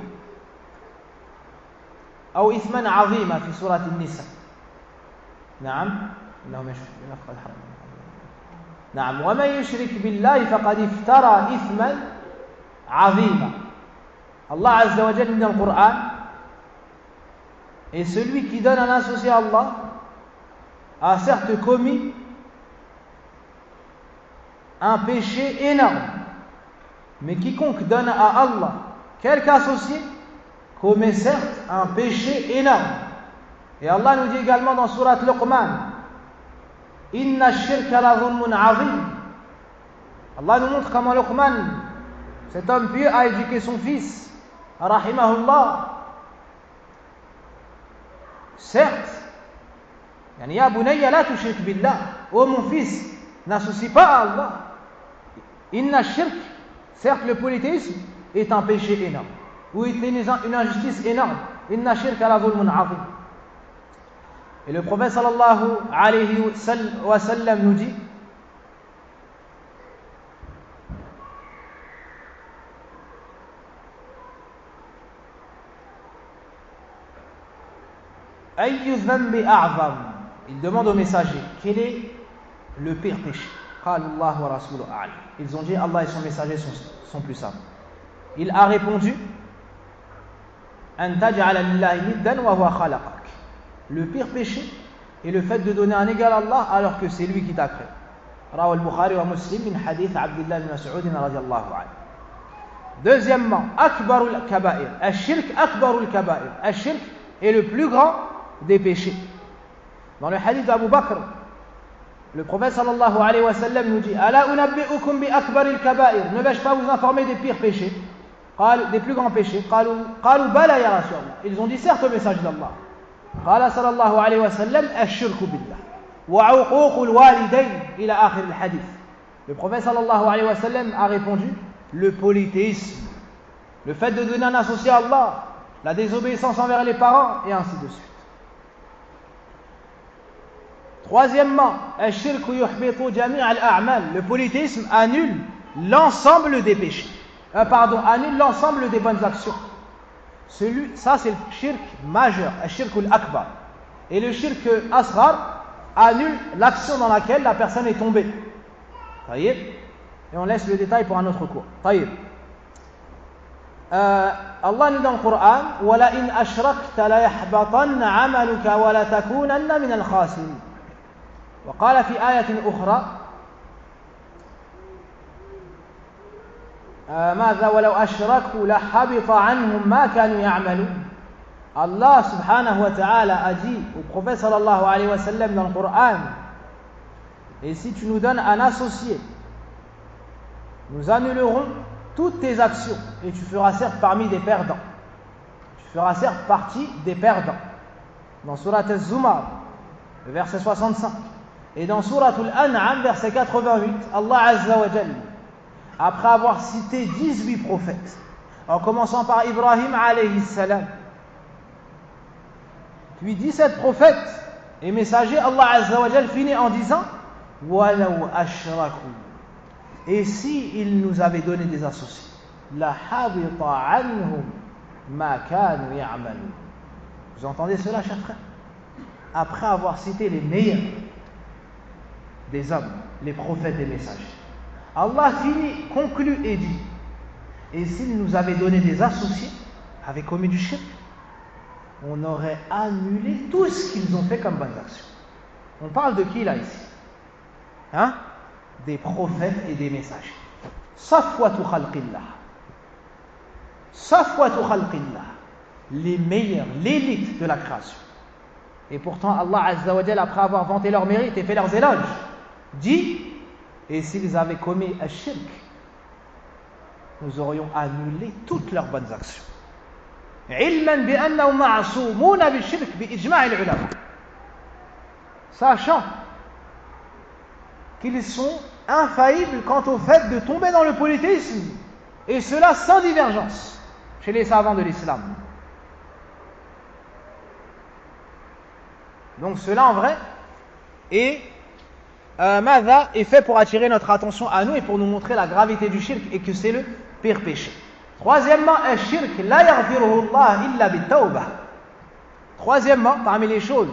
Speaker 2: أو إثما عظيما في سورة النساء. نعم نعم ومن يشرك بالله فقد افترى إثما عظيما. Allah Azza wa Jalla dit dans le Coran, et celui qui donne un associé à Allah a certes commis un péché énorme. Mais quiconque donne à Allah quelque associé commet certes un péché énorme. Et Allah nous dit également dans Surat Luqman, Inna shirka la dhulmun azim. Allah nous montre comment Luqman, cet homme pieux, a éduqué son fils, rahimahullah. Certes, ya bunayya la tushrik billah, ô mon fils, n'associe pas à Allah. Inna shirk, certes le polythéisme est un péché énorme, ou est une injustice énorme. Inna shirka la dhulmun azim. Et le prophète sallallahu alayhi wa sallam nous dit Ayyu dhanbi a'zam. Il demande au messager quel est le pire péché. Qala Allah wa rasuluhu a'lam. Ils ont dit Allah et son messager sont plus savants. Il a répondu An taj'ala lillahi niddan wa huwa khalaqak. Le pire péché est le fait de donner un égal à Allah alors que c'est lui qui t'a créé. Rawa al-Bukhari wa Muslim min hadith Abdullah bin Mas'ud radiyallahu anhu. Deuxièmement, akbarul kaba'ir. Ash-shirk akbarul kaba'ir. Ash-shirk est le plus grand des péchés. Dans le hadith d'Abu Bakr, le prophète sallallahu alayhi wa sallam nous dit Ala unabbi'ukum bi akbaril kaba'ir. Ne vais-je pas vous informer des pires péchés, des plus grands péchés? Qalu bala ya Rasulullah. Ils ont dit certes au message d'Allah. Qala sallallahu alayhi wa sallam ash-shirku billah wa 'uququl walidayn ila akhir al-hadith. Le prophète sallallahu alayhi wa sallam a répondu le polythéisme, le fait de donner un associé à Allah, la désobéissance envers les parents et ainsi de suite. Troisièmement, le polythéisme annule l'ensemble des péchés. Annule l'ensemble des bonnes actions. Ça c'est le shirk majeur, le shirk al-akbar. Et le shirk asghar annule l'action dans laquelle la personne est tombée. Et on laisse le détail pour un autre cours. Allah nous dit dans le Coran وَلَا إِنْ أَشْرَكْتَ لَيَحْبَطَنَّ عَمَلُكَ وَلَتَكُونَنَّ مِنَ الْخَاسِرِينَ. وقال في آية أخرى ماذا ولو أشركوا لحبط عنهم ما كانوا يعملون. Allah subhanahu wa ta'ala a dit au prophète sallallahu alayhi wa sallam dans le Coran et si tu nous donnes un associé nous annulerons toutes tes actions et tu feras certes parmi des perdants. Tu feras certes partie des perdants. Dans Surat Az-Zumar verset 65 et dans Surat Al-An'am verset 88, Allah Azza wa Jalla, après avoir cité 18 prophètes en commençant par Ibrahim alayhi salam puis 17 prophètes et messagers, Allah Azza wa Jalla finit en disant وَلَوْ أَشْرَكُوا. Et si il nous avait donné des associés, لَحَبِطَ عَنْهُمْ مَا كَانُوا يَعْمَلُونَ. Vous entendez cela, chers frères? Après avoir cité les meilleurs des hommes, les prophètes et messagers, Allah finit, conclut et dit et s'il nous avait donné des associés, avait commis du shirk, on aurait annulé tout ce qu'ils ont fait comme bonnes actions. On parle de qui là ici? Des prophètes et des messagers. Safwatu khalqillah. Safwatu khalqillah. Les meilleurs, l'élite de la création. Et pourtant Allah Azza wa Jalla, après avoir vanté leurs mérites et fait leurs éloges, dit et s'ils avaient commis un shirk, nous aurions annulé toutes leurs bonnes actions. علما بأنهم معصومون بالشرك بإجماع العلماء. Sachant qu'ils sont infaillibles quant au fait de tomber dans le polythéisme, et cela sans divergence chez les savants de l'islam. Donc cela en vrai est fait pour attirer notre attention à nous et pour nous montrer la gravité du shirk et que c'est le pire péché. Troisièmement, al-shirk la yaghfiruhu Allah illa bit-tawbah. Troisièmement, parmi les choses,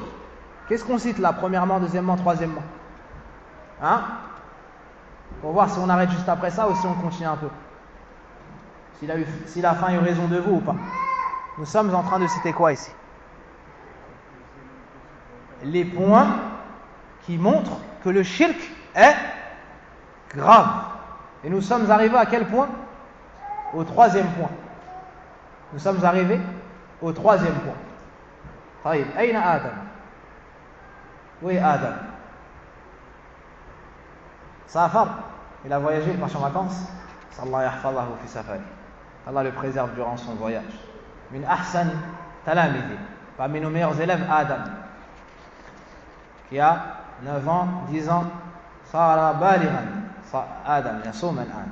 Speaker 2: qu'est-ce qu'on cite là? Premièrement, deuxièmement, troisièmement. Pour voir si on arrête juste après ça ou si on continue un peu. Si la fin a eu raison de vous ou pas. Nous sommes en train de citer quoi ici? Les points qui montrent que le shirk est grave. Et nous sommes arrivés à quel point? Au troisième point. Nous sommes arrivés au troisième point. طيب, أين آدم? Où est Adam? Safar. Il a voyagé, il part en vacances. Allah yahfazahu fi safari. Allah le préserve durant son voyage. Min ahsan talamidi. Parmi nos meilleurs élèves, Adam, qui a 9 ans, 10 ans. صار بالغا. آدم يصوم الآن.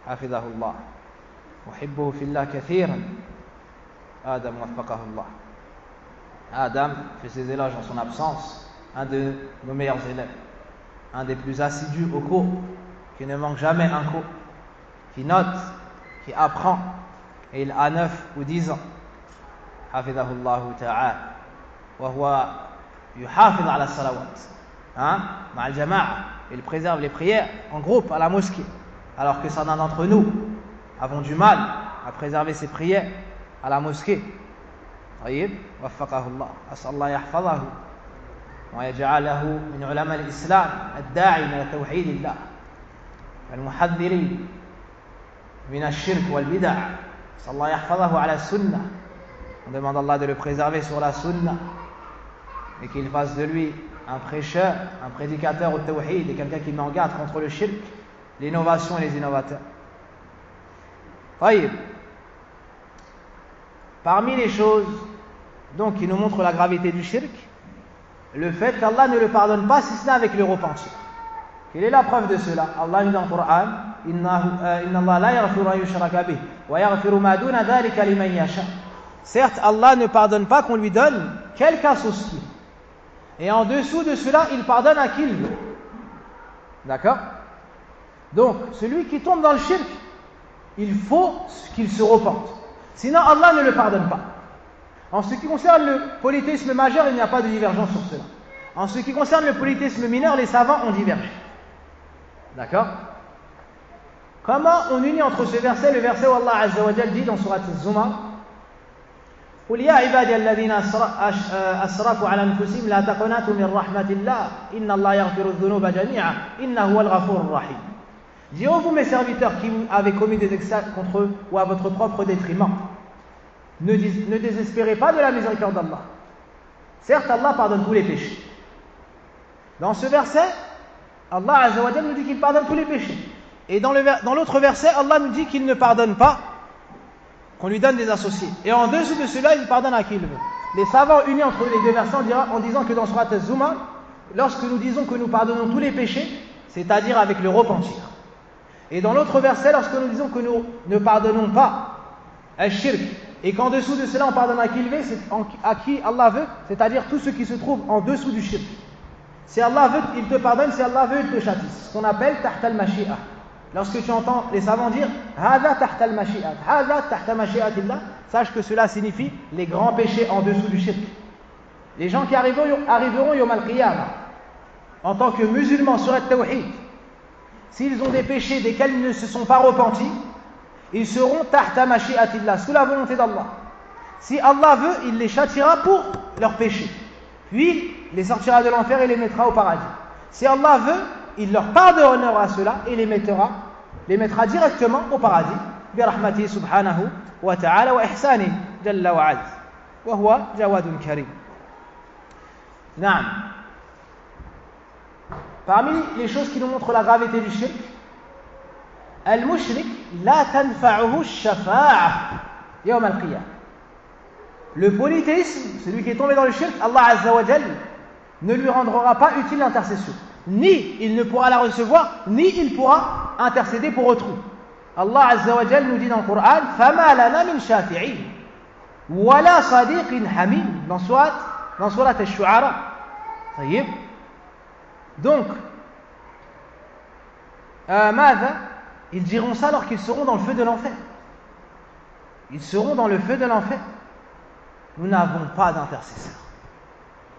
Speaker 2: حفظه الله. أحبه في الله كثيرا. آدم وفقه الله. Adam fait ses éloges en son absence, un de nos meilleurs élèves, un des plus assidus au cours, qui ne manque jamais un cours, qui note, qui apprend, et il a 9 ou 10 ans. Hafidahullahu ta'ala. Wa huwa yuhafid ala salawat. Ma'al jama'a. Il préserve les prières en groupe à la mosquée. Alors que certains d'entre nous avons du mal à préserver ces prières à la mosquée. طيب وفقه الله أسأل الله يحفظه ويجعله من علماء الإسلام الداعي إلى توحيد الله المحذرين من الشرك والبدع أسأل الله يحفظه على السنة. On demande à Allah de le préserver sur la sunna et qu'il fasse de lui un prêcheur, un prédicateur au tawhid et quelqu'un qui met en garde contre le shirk, l'innovation et les innovateurs. طيب. Parmi les choses donc qui nous montrent la gravité du shirk, le fait qu'Allah ne le pardonne pas si ce n'est avec le repentir. Quelle est la preuve de cela? Allah dit dans le Coran, Inna Allah la yaghfiru an yushraka bih wa yaghfiru ma duna dhalika liman yasha. Certes, Allah ne pardonne pas qu'on lui donne quelque associé. Et en dessous de cela, il pardonne à qui il veut. D'accord? Donc, celui qui tombe dans le shirk, il faut qu'il se repente. Sinon, Allah ne le pardonne pas. En ce qui concerne le polythéisme majeur, il n'y a pas de divergence sur cela. En ce qui concerne le polythéisme mineur, les savants ont divergé. D'accord? Comment on unit entre ce verset et le verset où Allah Azza wa Jal dit dans Surat Az-Zumar, قل يا عبادي الذين أسرفوا على أنفسهم لا تقنطوا من رحمة الله إن الله يغفر الذنوب جميعا إنه هو الغفور الرحيم. Dis ô vous mes serviteurs qui avez commis des excès contre eux ou à votre propre détriment, ne désespérez pas de la miséricorde d'Allah. Certes, Allah pardonne tous les péchés. Dans ce verset, Allah Azza wa Jalla nous dit qu'il pardonne tous les péchés. Et dans l'autre verset, Allah nous dit qu'il ne pardonne pas qu'on lui donne des associés. Et en dessous de cela, il pardonne à qui il veut. Les savants unis entre les deux versets en disant que dans Surat Az-Zumar, lorsque nous disons que nous pardonnons tous les péchés, c'est-à-dire avec le repentir. Et dans l'autre verset, lorsque nous disons que nous ne pardonnons pas al-shirk, et qu'en dessous de cela on pardonne à qui il veut, c'est à qui Allah veut, c'est-à-dire tous ceux qui se trouvent en dessous du shirk. Si Allah veut, il te pardonne, si Allah veut, il te châtie. Ce qu'on appelle tahta al-mashi'a. Lorsque tu entends les savants dire Hada tahta al-mashi'at, Hada tahta mashi'atillah, sache que cela signifie les grands péchés en dessous du shirk. Les gens qui arriveront yawm al-qiyamah en tant que musulmans sur al-tawhid, s'ils ont des péchés desquels ils ne se sont pas repentis, ils seront tahta mashi'atillah, sous la volonté d'Allah. Si Allah veut, il les châtiera pour leurs péchés, puis les sortira de l'enfer et les mettra au paradis. Si Allah veut, il leur pardonnera cela et les mettra directement au paradis. Bi rahmatihi subhanahu wa ta'ala wa ihsani jalla wa az. Wa huwa jawadun karim. Naam. Parmi les choses qui nous montrent la gravité du shirk, al-mushrik la tanfa'uhu ash-shafa'ah yawm al-qiyamah. Le polythéisme, celui qui est tombé dans le shirk, Allah Azza wa Jalla ne lui rendra pas utile l'intercession. Ni il ne pourra la recevoir, ni il pourra intercéder pour autrui. Allah Azza wa Jalla nous dit dans le Coran فَمَا لَنَا مِنْ شَافِعِينَ وَلَا صَدِيقٍ حَمِيمٍ dans surat al-Shu'ara. طيب. Donc, ils diront ça alors qu'ils seront dans le feu de l'enfer. Ils seront dans le feu de l'enfer. Nous n'avons pas d'intercesseur.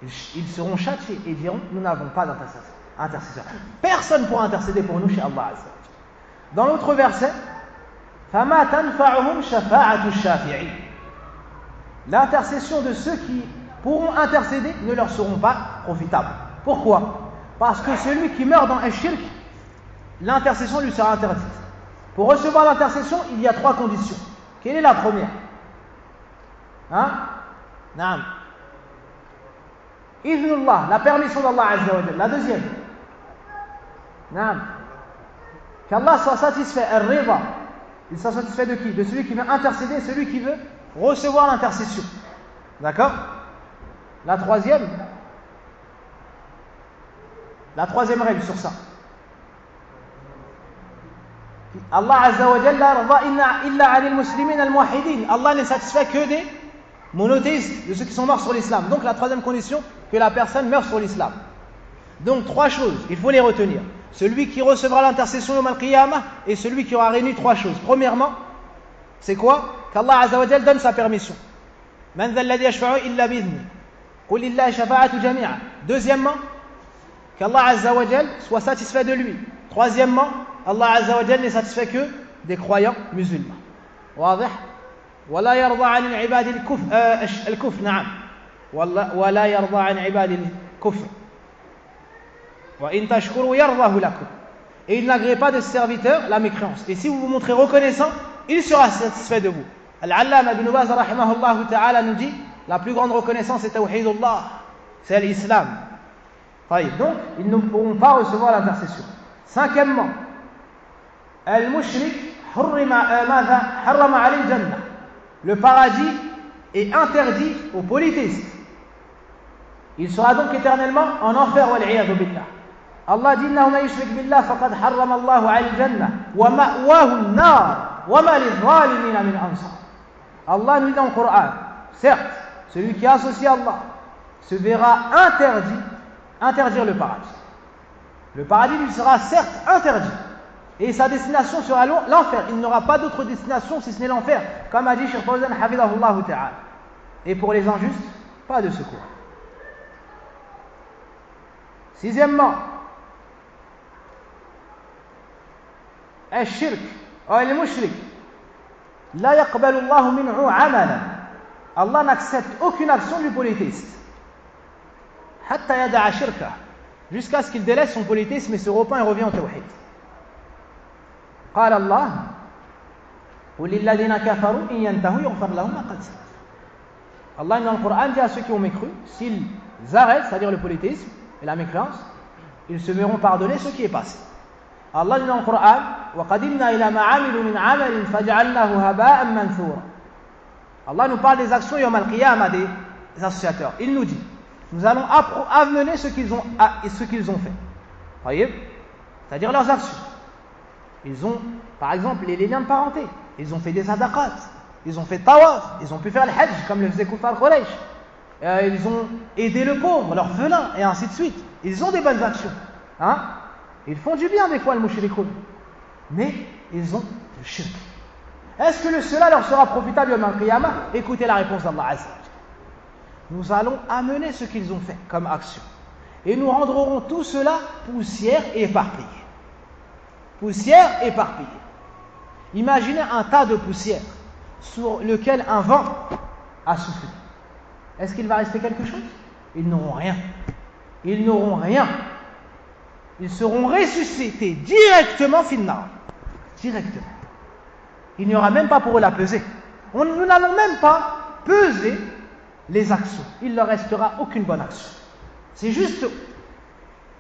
Speaker 2: Ils seront châtiés et diront nous n'avons pas d'intercesseur. Personne ne pourra intercéder pour nous chez Allah Azza. Dans l'autre verset, فَمَا تَنْفَعُهُمْ شَفَاعَةُ الشَّافِعِينَ. L'intercession de ceux qui pourront intercéder ne leur seront pas profitables. Pourquoi? Parce que celui qui meurt dans un shirk, l'intercession lui sera interdite. Pour recevoir l'intercession, il y a 3 conditions. Quelle est la première? Naam. Idhnullah, la permission d'Allah Azza wa Jalla. La deuxième, Naam. Qu'Allah soit satisfait, al-rida. Il soit satisfait de qui? De celui qui veut intercéder, celui qui veut recevoir l'intercession. D'accord? La troisième règle sur ça. Allah Azza wa Jalla illa 'anil muslimin al-muwahhidin. Allah n'est satisfait que des monothéistes, de ceux qui sont morts sur l'islam. Donc la troisième condition, que la personne meurt sur l'islam. Donc 3 choses, il faut les retenir. Celui qui recevra l'intercession yawm al-qiyamah et celui qui aura réuni 3 choses. Premièrement, c'est quoi? Qu'Allah Azza wa Jal donne sa permission. Man dha alladhi yashfa'u illa bi'idhni. Qul lillahi shafa'atu jami'a. Deuxièmement, qu'Allah Azza wa Jal soit satisfait de lui. Troisièmement, Allah Azza wa Jal n'est satisfait que des croyants musulmans. واضح؟ ولا يرضى عن العباد الكفر نعم ولا يرضى عن عباد الكفر وإن تشكروا يرضه لكم. Et il n'agrée pas de serviteurs la mécréance. Et si vous vous montrez reconnaissant, il sera satisfait de vous. Al-Allama ibn Baz rahimahullah ta'ala nous dit la plus grande reconnaissance c'est tawhidullah, c'est l'islam. Donc ils ne pourront pas recevoir l'intercession. Cinquièmement, al-mushrik harrama alayhi al-jannah. Le paradis est interdit aux polythéistes. Il sera donc éternellement en enfer wal-'iyadhu billah. Allah dit innahu man yushrik billah faqad harrama Allahu alayhi al-jannah wa ma'wahu an-nar wa ma lidh-dhalimina min ansar. Allah nous dit dans le Coran, certes, celui qui associe Allah se verra interdire le paradis. Le paradis lui sera certes interdit. Et sa destination sera l'enfer. Il n'aura pas d'autre destination si ce n'est l'enfer. Comme a dit Cheikh Fawzan hafidhahullah ta'ala. Et pour les injustes, pas de secours. Sixièmement, الشرك أو المشرك لا يقبل الله منه عملا. Allah n'accepte aucune action du polythéiste. حتى يدع شركه, jusqu'à ce qu'il délaisse son polythéisme et se repent et revient au tawhid. قال الله قل للذين كفروا إن ينتهوا يغفر لهم ما قد سلف. Allah dans le Coran dit à ceux qui ont mécru, s'ils arrêtent, c'est-à-dire le polythéisme et la mécréance, ils se verront pardonner ce qui est passé. Allah dit dans le Coran وَقَدِمْنَا إِلَى مَا عَمِلُوا مِنْ عَمَلٍ فَجَعَلْنَاهُ هَبَاءً مَنْثُورًا. Allah nous parle des actions yawm al-qiyamah des associateurs. Il nous dit, nous allons amener ce qu'ils ont fait. C'est-à-dire leurs actions. Ils ont, par exemple, les liens de parenté. Ils ont fait des sadaqat. Ils ont fait tawaf. Ils ont pu faire le hajj, comme le faisait Kuffar Quraysh. Ils ont aidé le pauvre, l'orphelin, et ainsi de suite. Ils ont des bonnes actions. Ils font du bien des fois, le mushrikoun. Mais ils ont le shirk. Est-ce que cela leur sera profitable yawm al-qiyamah? Écoutez la réponse d'Allah Azza wa Jalla. Nous allons amener ce qu'ils ont fait comme action. Et nous rendrons tout cela poussière et éparpillée. Poussière éparpillée. Imaginez un tas de poussière sur lequel un vent a soufflé. Est-ce qu'il va rester quelque chose? Ils n'auront rien. Ils n'auront rien. Ils seront ressuscités directement finnar. Directement. Il n'y aura même pas pour eux la pesée. Nous n'allons même pas peser les actions. Il ne leur restera aucune bonne action. C'est juste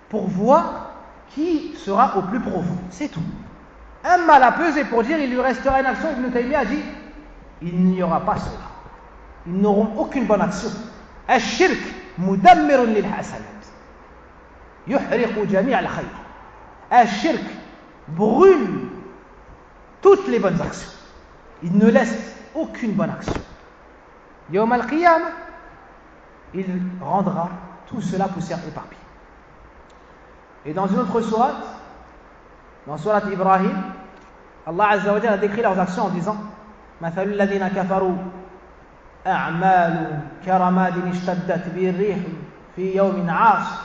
Speaker 2: pour voir qui sera au plus profond. C'est tout. Un mal à peser pour dire il lui restera une action. Ibn Taymiyyah a dit il n'y aura pas cela. Ils n'auront aucune bonne action. Al-shirk mudammirun lil hasanat. Yuhriqu jami' al-khayr. Al-shirk brûle toutes les bonnes actions. Il ne laisse aucune bonne action. Yawm al-qiyamah, il rendra tout cela poussière éparpillée. Et dans une autre sourate, dans sourate Ibrahim, Allah Azza wa Jalla a décrit leurs actions en disant مثل الذين كفروا أعمال كرماد اشتدت به الريح في يوم عاصف.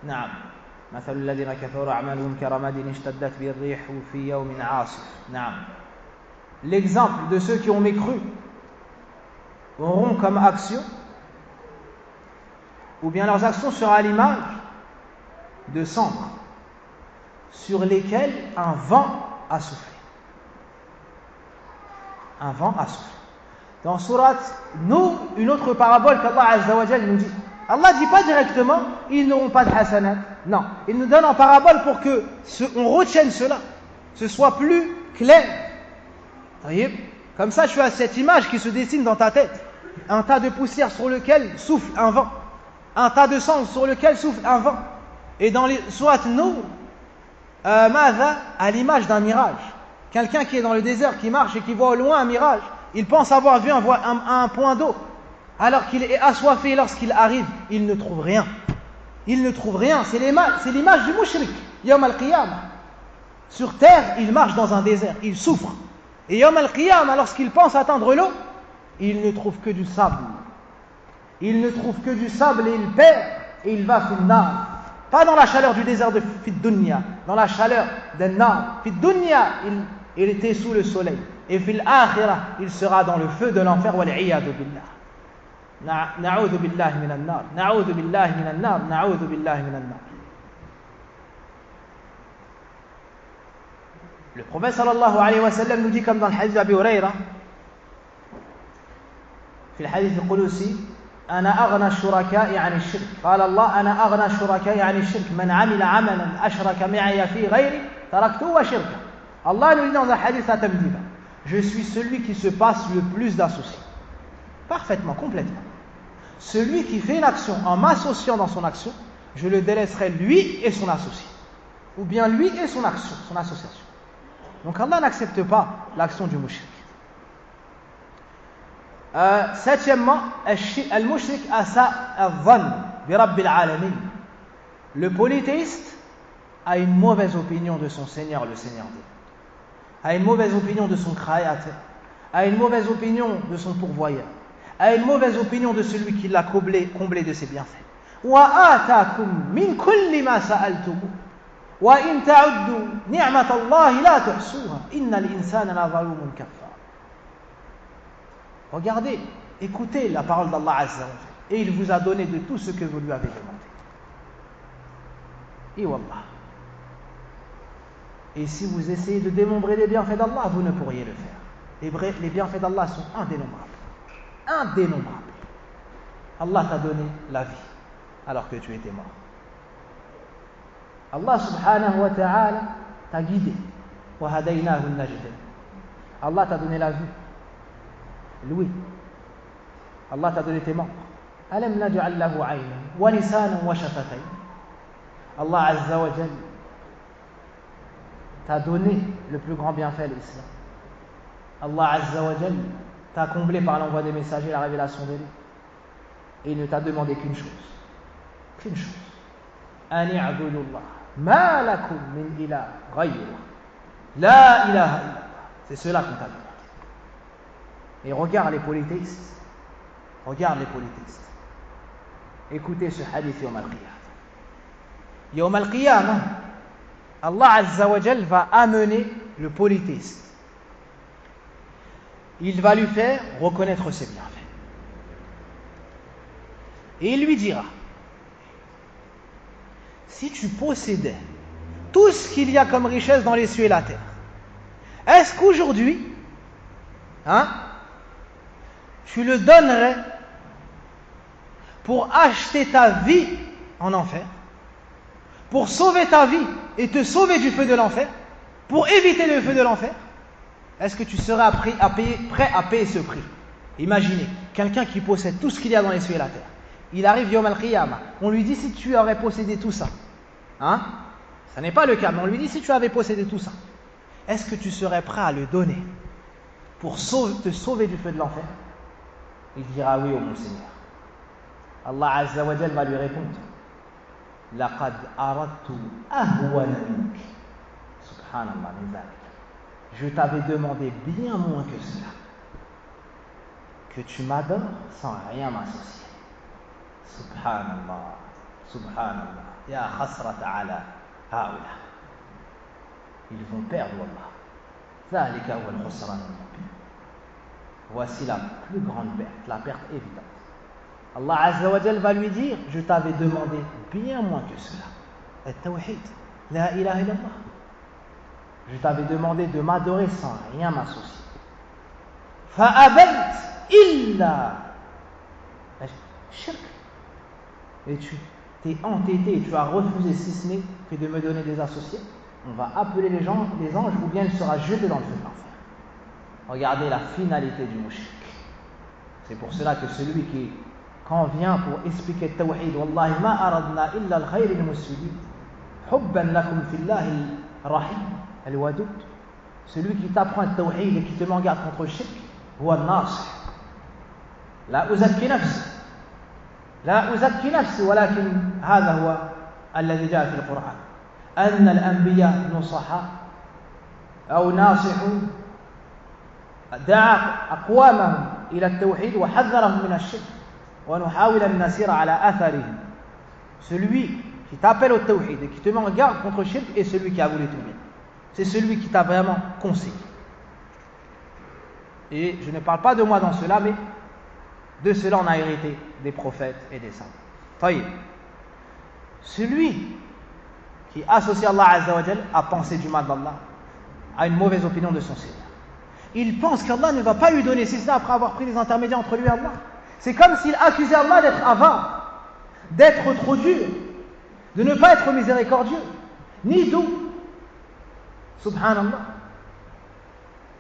Speaker 2: نعم مثل الذين كفروا أعمالهم كرماد اشتدت به الريح في يوم عاصف. نعم. L'exemple de ceux qui ont mécru auront comme action, ou bien leurs actions sera à l'image de cendres sur lesquelles un vent a soufflé. Un vent a soufflé. Dans Surat Nur, une autre parabole qu'Allah Azza wa Jalla nous dit. Allah ne dit pas directement ils n'auront pas de hasanat. Non, il nous donne en parabole pour que on retienne cela, ce soit plus clair. Comme ça, tu as cette image qui se dessine dans ta tête. Un tas de poussière sur lequel souffle un vent. Un tas de sang sur lequel souffle un vent. Et dans les Surat Nur, à l'image d'un mirage. Quelqu'un qui est dans le désert, qui marche et qui voit au loin un mirage, il pense avoir vu un point d'eau, alors qu'il est assoiffé. Lorsqu'il arrive, il ne trouve rien. Il ne trouve rien. C'est l'image du mushrik, Yawm al-Qiyamah. Sur terre, il marche dans un désert, il souffre. Et Yawm al-Qiyamah, lorsqu'il pense atteindre l'eau, il ne trouve que du sable. Il ne trouve que du sable et il perd et il va fil nar. Pas dans la chaleur du désert de fid dunya, dans la chaleur d'un nar. Fid dunya, il était sous le soleil. Et fil akhirah, il sera dans le feu de l'enfer. Wal iyadu billah. Na'udhu billahi minan nar. Na'udhu billahi minan nar. Na'udhu billahi minan nar. Le prophète sallallahu alayhi wa sallam nous dit, comme dans le hadith d'Abi Huraira, في الحديث القدسي: أنا أغنى الشركاء عن الشرك. قال الله: أنا أغنى الشركاء عن الشرك. من عمل عملا أشرك معي في غيري تركته وشركه. Allah nous dit dans un hadith à Tamdiba: je suis celui qui se passe le plus d'associés. Parfaitement, complètement. Celui qui fait une action en m'associant dans son action, je le délaisserai lui et son associé. Ou bien lui et son action, son association. Donc Allah n'accepte pas l'action du mushrik. Septièmement, al-mushrik asa al-dhann bi rabbil alamin. Le polythéiste a une mauvaise opinion de son Seigneur, le Seigneur Dieu. A une mauvaise opinion de son créateur. A une mauvaise opinion de son pourvoyeur. A une mauvaise opinion de celui qui l'a comblé de ses bienfaits. Wa atakum min kulli ma sa'altum. Wa in ta'uddu ni'matallahi la tuhsuha. Innal insana la zalumun kafar. Regardez, écoutez la parole d'Allah Azza wa Jalla. Et il vous a donné de tout ce que vous lui avez demandé. Et wallah. Et si vous essayez de dénombrer les bienfaits d'Allah, vous ne pourriez le faire. Les bienfaits d'Allah sont indénombrables. Indénombrables. Allah t'a donné la vie alors que tu étais mort. Allah subhanahu wa ta'ala t'a guidé. Wa hadaynahu an-najdayn. Allah t'a donné la vue. L'ouïe. Allah t'a donné tes membres. Alam naj'al lahu 'aynan wa lisanan wa shafatayn. Allah Azza wa Jalla t'a donné le plus grand bienfait, l'islam. Allah Azza wa Jalla t'a comblé par l'envoi des messagers, la révélation de lui. Et il ne t'a demandé qu'une chose. Qu'une chose. An i'budullah. Ma lakum min ilah ghayruh. La ilaha illallah. C'est cela qu'on t'a demandé. Et regarde les polythéistes. Regarde les polythéistes. Écoutez ce hadith Yawm al-Qiyamah. Yawm al-Qiyamah, Allah Azza wa Jal va amener le polythéiste. Il va lui faire reconnaître ses bienfaits. Et il lui dira: si tu possédais tout ce qu'il y a comme richesse dans les cieux et la terre, est-ce qu'aujourd'hui, tu le donnerais pour acheter ta vie en enfer, pour sauver ta vie et te sauver du feu de l'enfer, pour éviter le feu de l'enfer? Est-ce que tu seras prêt à payer ce prix? Imaginez, quelqu'un qui possède tout ce qu'il y a dans les cieux et la terre. Il arrive Yawm al-Qiyamah. On lui dit: si tu aurais possédé tout ça, ça n'est pas le cas, mais on lui dit: si tu avais possédé tout ça, est-ce que tu serais prêt à le donner pour te sauver du feu de l'enfer? Il dira: oui, ô mon Seigneur. Allah Azza wa Jal va lui répondre: laqad aradtu ahwana mink. Subhanallah min dhalik. Je t'avais demandé bien moins que cela, que tu m'adores sans rien m'associer. Subhanallah, subhanallah. Ya khasrata ala haula. Ils vont perdre, wallah. Dhalika huwa al-khusran al-mubin. Voici la plus grande perte, la perte évidente. Allah Azza wa Jal va lui dire: je t'avais demandé bien moins que cela. At-tawhid, la ilaha illallah. Je t'avais demandé de m'adorer sans rien m'associer. Fa'abayt illa shirk. Et tu t'es entêté et tu as refusé, si ce n'est que de me donner des associés. On va appeler les anges, ou bien il sera jeté dans le feu de l'enfer. Regardez la finalité du mushrik. C'est pour cela que celui qui, quand vient pour expliquer le tawhid, wallahi ma aradna illa al-khayr al-muslimin hubban lakum fillahi al-rahim al-wadud, celui qui t'apprend le tawhid et qui te met en garde contre le shirk, huwa an-nasih. La uzakki nafsi. لا أزكي نفسي ولكن هذا هو الذي جاء في القرآن أن الأنبياء نصحاء أو ناصحون دعا أقوامهم إلى التوحيد وحذرهم من الشرك ونحاول أن نسير على أثرهم. Celui qui t'appelle au tawhid et qui te met en garde contre le shirk est celui qui a voulu ton bien. C'est celui qui t'a vraiment conseillé. Et je ne parle pas de moi dans cela, mais de cela on a hérité des prophètes et des saints. Taïb. Celui qui associe Allah Azza wa Jal à penser du mal d'Allah, a une mauvaise opinion de son Seigneur. Il pense qu'Allah ne va pas lui donner cela après avoir pris les intermédiaires entre lui et Allah. C'est comme s'il accusait Allah d'être avare, d'être trop dur, de ne pas être miséricordieux, ni doux. Subhanallah.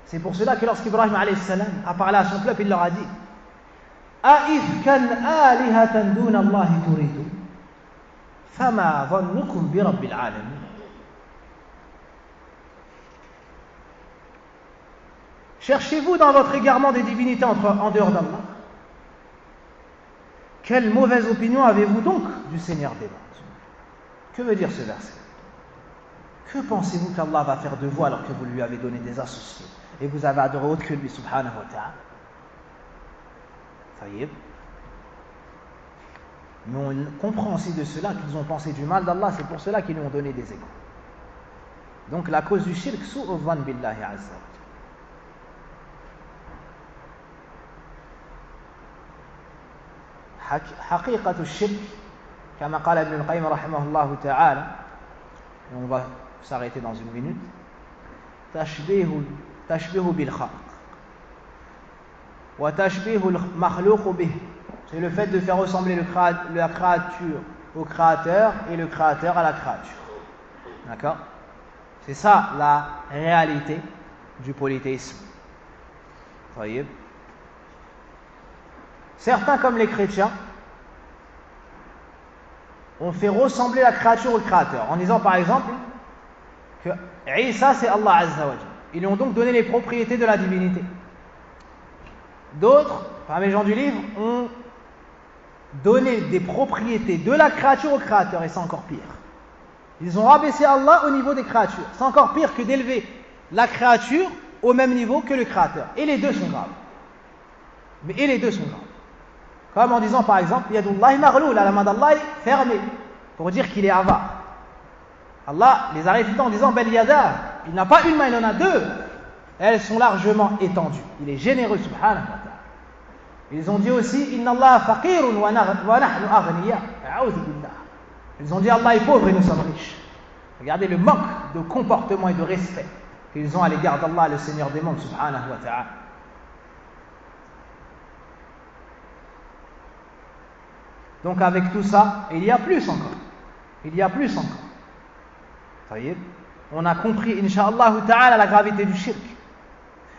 Speaker 2: C'est pour cela que lorsqu'Ibrahim alayhi salam a parlé à son peuple, il leur a dit أَإِفْكًا آلِهَةً دُونَ اللَّهِ تُرِيدُونَ فَمَا ظَنُّكُمْ بِرَبِّ الْعَالَمِينَ. Cherchez-vous dans votre égarement des divinités en dehors d'Allah? Quelle mauvaise opinion avez-vous donc du Seigneur des mondes? Que veut dire ce verset? Que pensez-vous qu'Allah va faire de vous alors que vous lui avez donné des associés et vous avez adoré autre que lui, subhanahu wa ta'ala? Mais on comprend aussi de cela qu'ils ont pensé du mal d'Allah, c'est pour cela qu'ils lui ont donné des échos. Donc la cause du shirk, su'u dhann billahi azza wa jalla. Haqiqatu shirk, kama qala Ibn al-Qayyim rahimahullah ta'ala, et on va s'arrêter dans une minute, tashbihu bil khalq. C'est le fait de faire ressembler la créature au créateur et le créateur à la créature. D'accord? C'est ça la réalité du polythéisme. Voyez? Certains, comme les chrétiens, ont fait ressembler la créature au créateur en disant par exemple que Isa c'est Allah Azza wa Jalla. Ils lui ont donc donné les propriétés de la divinité. D'autres, parmi les gens du livre, ont donné des propriétés de la créature au créateur, et c'est encore pire. Ils ont rabaissé Allah au niveau des créatures. C'est encore pire que d'élever la créature au même niveau que le créateur. Et les deux sont graves. Et les deux sont graves. Comme en disant par exemple, Yadullahi maghloul, la main d'Allah est fermée, pour dire qu'il est avare. Allah les a réfutés en disant, Bel yada, il n'a pas une main, il en a deux. Elles sont largement étendues. Il est généreux, subhanahu wa ta'ala. Ils ont dit aussi, Inna Allah faqirun wa nahnu aghniya. A'udhu billah. Ils ont dit, Allah est pauvre et nous sommes riches. Regardez le manque de comportement et de respect qu'ils ont à l'égard d'Allah, le Seigneur des mondes, subhanahu wa ta'ala. Donc avec tout ça, il y a plus encore. Il y a plus encore. Vous voyez, on a compris, incha'Allah ta'ala, la gravité du shirk.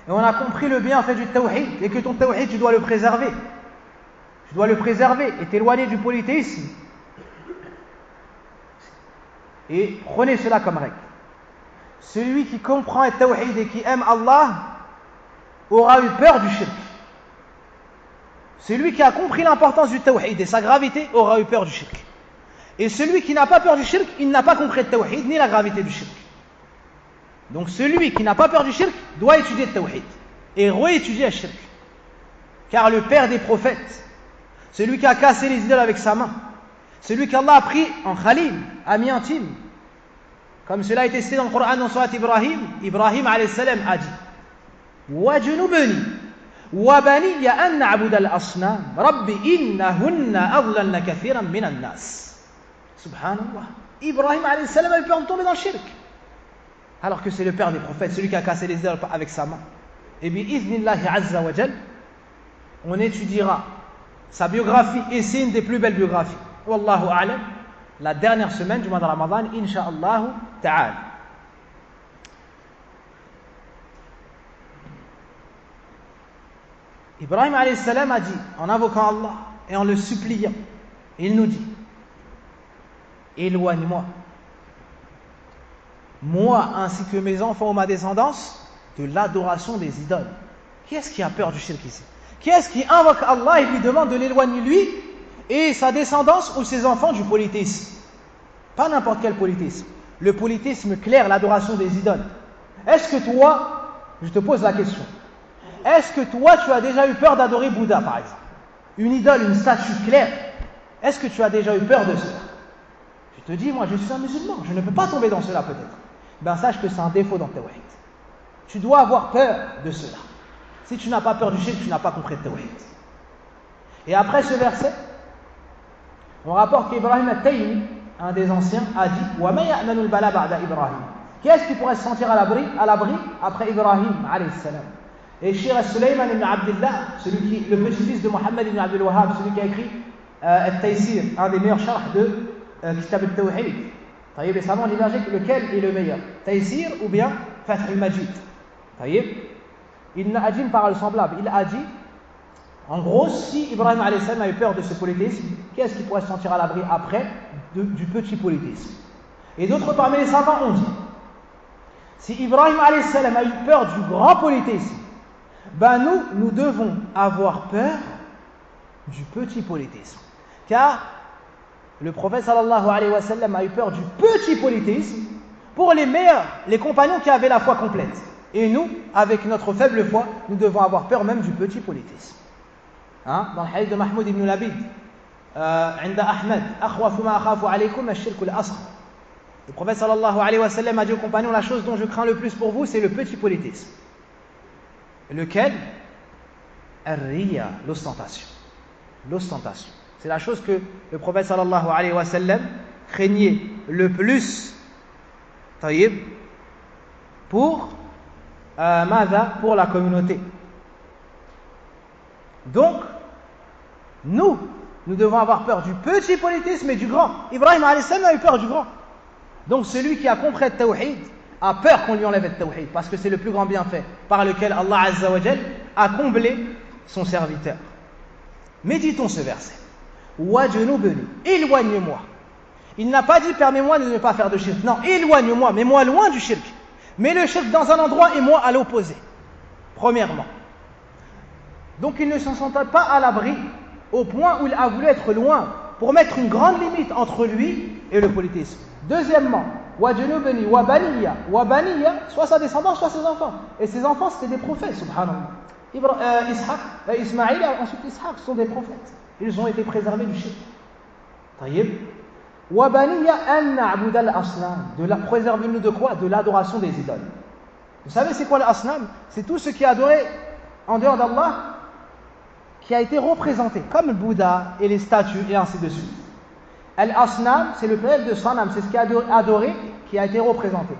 Speaker 2: Et on a compris le bienfait du tawhid, et que ton tawhid, tu dois le préserver. Tu dois le préserver et t'éloigner du polythéisme. Et prenez cela comme règle. Celui qui comprend le tawhid et qui aime Allah aura eu peur du shirk. Celui qui a compris l'importance du tawhid et sa gravité aura eu peur du shirk. Et celui qui n'a pas peur du shirk, il n'a pas compris le tawhid ni la gravité du shirk. Donc celui qui n'a pas peur du shirk doit étudier le tawhid et réétudier le shirk. Car le père des prophètes, celui qui a cassé les idoles avec sa main, celui qu'Allah a pris en khalil, ami intime, comme cela a été cité dans le Coran dans Surat Ibrahim, Ibrahim alayhi salam a dit وَجُنُبْنِي وَبَنِيَّ أَن نَعْبُدَ الْأَصْنَامَ رَبِّ إِنَّهُنَّ أَضْلَلْنَ كَثِيرًا مِنَ النَّاسِ. Subhanallah. Ibrahim alayhi salam a eu peur de tomber dans le shirk. Alors que c'est le père des prophètes, celui qui a cassé les idoles avec sa main. Et bien, iznillahi azza wa jal, on étudiera sa biographie, et c'est une des plus belles biographies. Wallahu a'lam, la dernière semaine du mois de Ramadan, insha'Allah ta'ala. Ibrahim alayhi salam a dit, en invoquant Allah et en le suppliant, il nous dit, éloigne-moi, moi ainsi que mes enfants ou ma descendance, de l'adoration des idoles. Qui est-ce qui a peur du shirk ici? Qui est-ce qui invoque Allah et lui demande de l'éloigner lui et sa descendance ou ses enfants du polythéisme? Pas n'importe quel polythéisme. Le polythéisme clair, l'adoration des idoles. Est-ce que toi, je te pose la question, est-ce que toi tu as déjà eu peur d'adorer Bouddha par exemple? Une idole, une statue claire. Est-ce que tu as déjà eu peur de cela? Je te dis, moi je suis un musulman, je ne peux pas tomber dans cela peut-être. Ben sache que c'est un défaut dans Tawhid. Tu dois avoir peur de cela. Si tu n'as pas peur du shirk, tu n'as pas compris le Tawhid. Et après ce verset, on rapporte qu'Ibrahim al-Taymi, un des anciens, a dit wa ma ya'manu al-bala ba'da Ibrahim. Qui est-ce qui pourrait se sentir à l'abri après Ibrahim alayhi salam? Et Cheikh Sulayman ibn Abdullah, le petit-fils de Mohammed ibn Abdul Wahhab, celui qui a écrit Al-Taysir, un des meilleurs sharh de Kitab al-Tawhid. Taïb, et savants divergent lequel est le meilleur, Taysir ou bien Fath al-Majid. Taïb, Ibn Ajim parle semblable. Il a dit, en gros, si Ibrahim alayhi salam a eu peur de ce polythéisme, qui est-ce qui pourrait se sentir à l'abri après du petit polythéisme? Et d'autres parmi les savants ont dit, si Ibrahim alayhi salam a eu peur du grand polythéisme, ben nous devons avoir peur du petit polythéisme. Car le prophète sallallahu alayhi wa sallam a eu peur du petit polythéisme pour les meilleurs, les compagnons qui avaient la foi complète. Et nous, avec notre faible foi, nous devons avoir peur même du petit polythéisme. Hein? Dans le hadith de Mahmoud ibn Labid, عند أحمد أخوف ما أخاف عليكم الشرك الأصغر. Le prophète sallallahu alayhi wa sallam a dit aux compagnons, la chose dont je crains le plus pour vous, c'est le petit polythéisme. Lequel? Ar-riya, l'ostentation. L'ostentation. C'est la chose que le prophète sallallahu alayhi wa sallam craignait le plus, taïb, pour pour la communauté. Donc, nous devons avoir peur du petit polythéisme et du grand. Ibrahim alayhi salam a eu peur du grand. Donc celui qui a compris le tawhid a peur qu'on lui enlève le tawhid, parce que c'est le plus grand bienfait par lequel Allah Azza wa Jal a comblé son serviteur. Méditons ce verset. Wajnubni, éloigne-moi. Il n'a pas dit permets-moi de ne pas faire de shirk. Non, éloigne-moi, mets-moi loin du shirk. Mets le shirk dans un endroit et moi à l'opposé. Premièrement. Donc il ne s'en sentait pas à l'abri au point où il a voulu être loin pour mettre une grande limite entre lui et le polythéisme. Deuxièmement, wajnubni wa baniya, soit sa descendance, soit ses enfants. Et ses enfants, c'était des prophètes, subhanallah. Ismaïl et ensuite Ishaq sont des prophètes. Ils ont été préservés du shirk. Taïb. Wa baniya an na'bud al-asnam. Préservez-nous de quoi? De l'adoration des idoles. Vous savez c'est quoi l'asnam? C'est tout ce qui est adoré en dehors d'Allah, qui a été représenté, comme le Bouddha et les statues et ainsi de suite. Al-asnam, c'est le pluriel de sanam, c'est ce qui est adoré, qui a été représenté.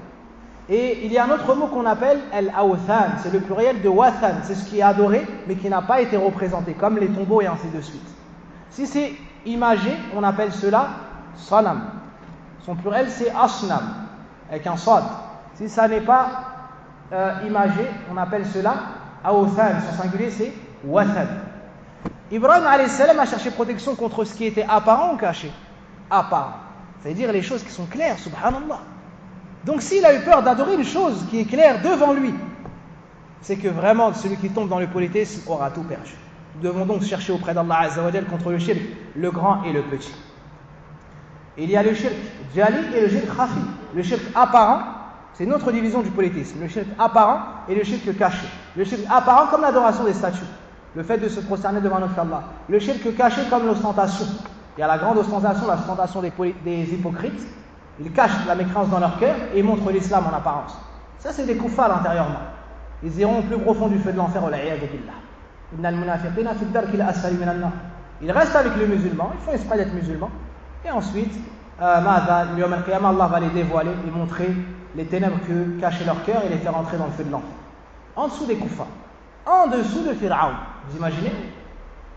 Speaker 2: Et il y a un autre mot qu'on appelle al-awthan, c'est le pluriel de wathan, c'est ce qui est adoré, mais qui n'a pas été représenté, comme les tombeaux et ainsi de suite. Si c'est imagé, on appelle cela sanam. Son pluriel c'est asnam, avec un sad. Si ça n'est pas imagé, on appelle cela awthan, son singulier c'est wathan. Ibrahim alayhi salam a cherché protection contre ce qui était apparent ou caché? Apparent. C'est-à-dire les choses qui sont claires, subhanallah. Donc s'il a eu peur d'adorer une chose qui est claire devant lui, c'est que vraiment celui qui tombe dans le polythéisme aura tout perdu. Nous devons donc chercher auprès d'Allah Azza wa Jal contre le shirk, le grand et le petit. Il y a le shirk jali et le shirk khafi. Le shirk apparent, c'est une autre division du polythéisme. Le shirk apparent et le shirk caché. Le shirk apparent comme l'adoration des statues, le fait de se prosterner devant notre Allah. Le shirk caché comme l'ostentation. Il y a la grande l'ostentation des hypocrites. Ils cachent la mécréance dans leur cœur et montrent l'islam en apparence. Ça, c'est des kuffars intérieurement. Ils iront au plus profond du feu de l'enfer. Ils restent avec le musulman, ils font exprès d'être musulmans. Et ensuite, Allah va les dévoiler et montrer les ténèbres que cachaient leur cœur et les faire entrer dans le feu de l'enfer. En dessous des kuffars, en dessous de Pharaon. Vous imaginez?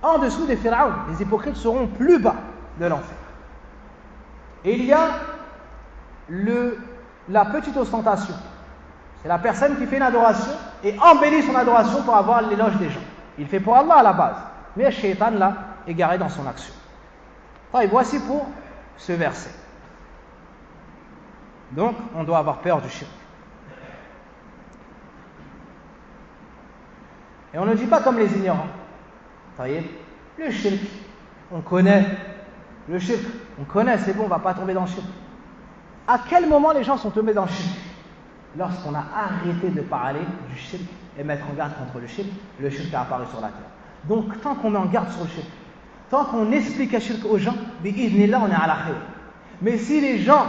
Speaker 2: En dessous des Pharaon, les hypocrites seront plus bas de l'enfer. Et il y a la petite ostentation. C'est la personne qui fait une adoration et embellit son adoration pour avoir l'éloge des gens. Il fait pour Allah à la base, mais le shaitan l'a égaré dans son action. Et voici pour ce verset. Donc, on doit avoir peur du shirk. Et on ne dit pas comme les ignorants. Le shirk, on connaît. Le shirk, on connaît, c'est bon, on ne va pas tomber dans le shirk. À quel moment les gens sont tombés dans le shirk? Lorsqu'on a arrêté de parler du shirk et mettre en garde contre le shirk a apparu sur la terre. Donc, tant qu'on met en garde sur le shirk, tant qu'on explique le shirk aux gens, bi'idhnillah, on est à la khayr. Mais si les gens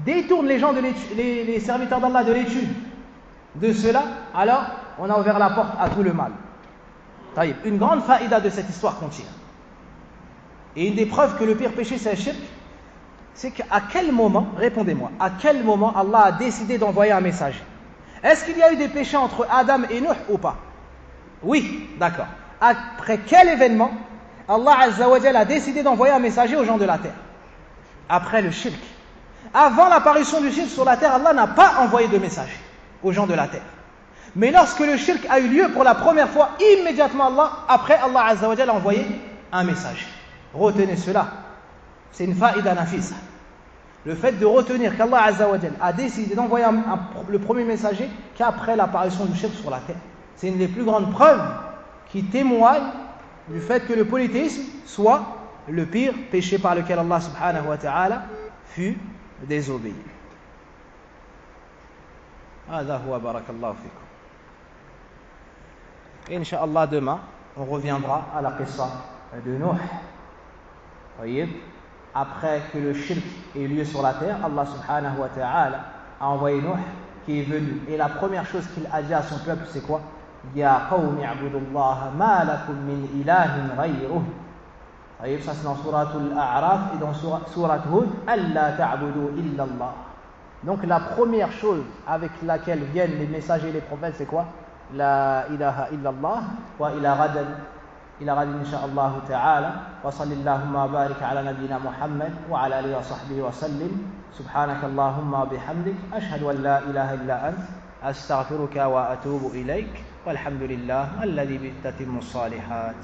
Speaker 2: détournent les gens les serviteurs d'Allah de l'étude de cela, alors on a ouvert la porte à tout le mal. Une grande faïda de cette histoire qu'on tire. Et une des preuves que le pire péché c'est le shirk, c'est qu'à quel moment, répondez-moi, à quel moment Allah a décidé d'envoyer un messager? Est-ce qu'il y a eu des péchés entre Adam et Nuh ou pas? Oui, d'accord. Après quel événement Allah Azza wa Jalla a décidé d'envoyer un messager aux gens de la terre? Après le shirk. Avant l'apparition du shirk sur la terre, Allah n'a pas envoyé de messager aux gens de la terre. Mais lorsque le shirk a eu lieu pour la première fois, immédiatement Allah Azza wa Jalla a envoyé un messager. Retenez cela. C'est une faïda nafisa. Le fait de retenir qu'Allah Azza wa Jalla a décidé d'envoyer le premier messager qu'après l'apparition du shirk sur la terre. C'est une des plus grandes preuves qui témoignent du fait que le polythéisme soit le pire péché par lequel Allah subhanahu wa ta'ala fut désobéi. هذا هو بارك الله فيكم. Inch'Allah, demain, on reviendra à la qissa de Nuh. Voyez, après que le shirk ait lieu sur la terre, Allah subhanahu wa ta'ala a envoyé Nuh qui est venu. Et la première chose qu'il a dit à son peuple, c'est quoi? Ya qawmi a'budullaha ma lakum min ilahin ghayruh. Voyez, ça c'est dans Suratul A'raf et dans Surat Hud, Alla ta'budu illa Allah. Donc la première chose avec laquelle viennent les messagers et les prophètes, c'est quoi? La ilaha illallah wa ila ghadan insha'Allah ta'ala wa sallallahu barik ala nabiyyina Muhammad wa ala alihi wa sahbihi wa sallim subhanaka Allahumma bihamdik ashhadu an la ilaha illa ant astaghfiruka wa atubu ilayk walhamdulillah alladhi bi tatimmu salihat.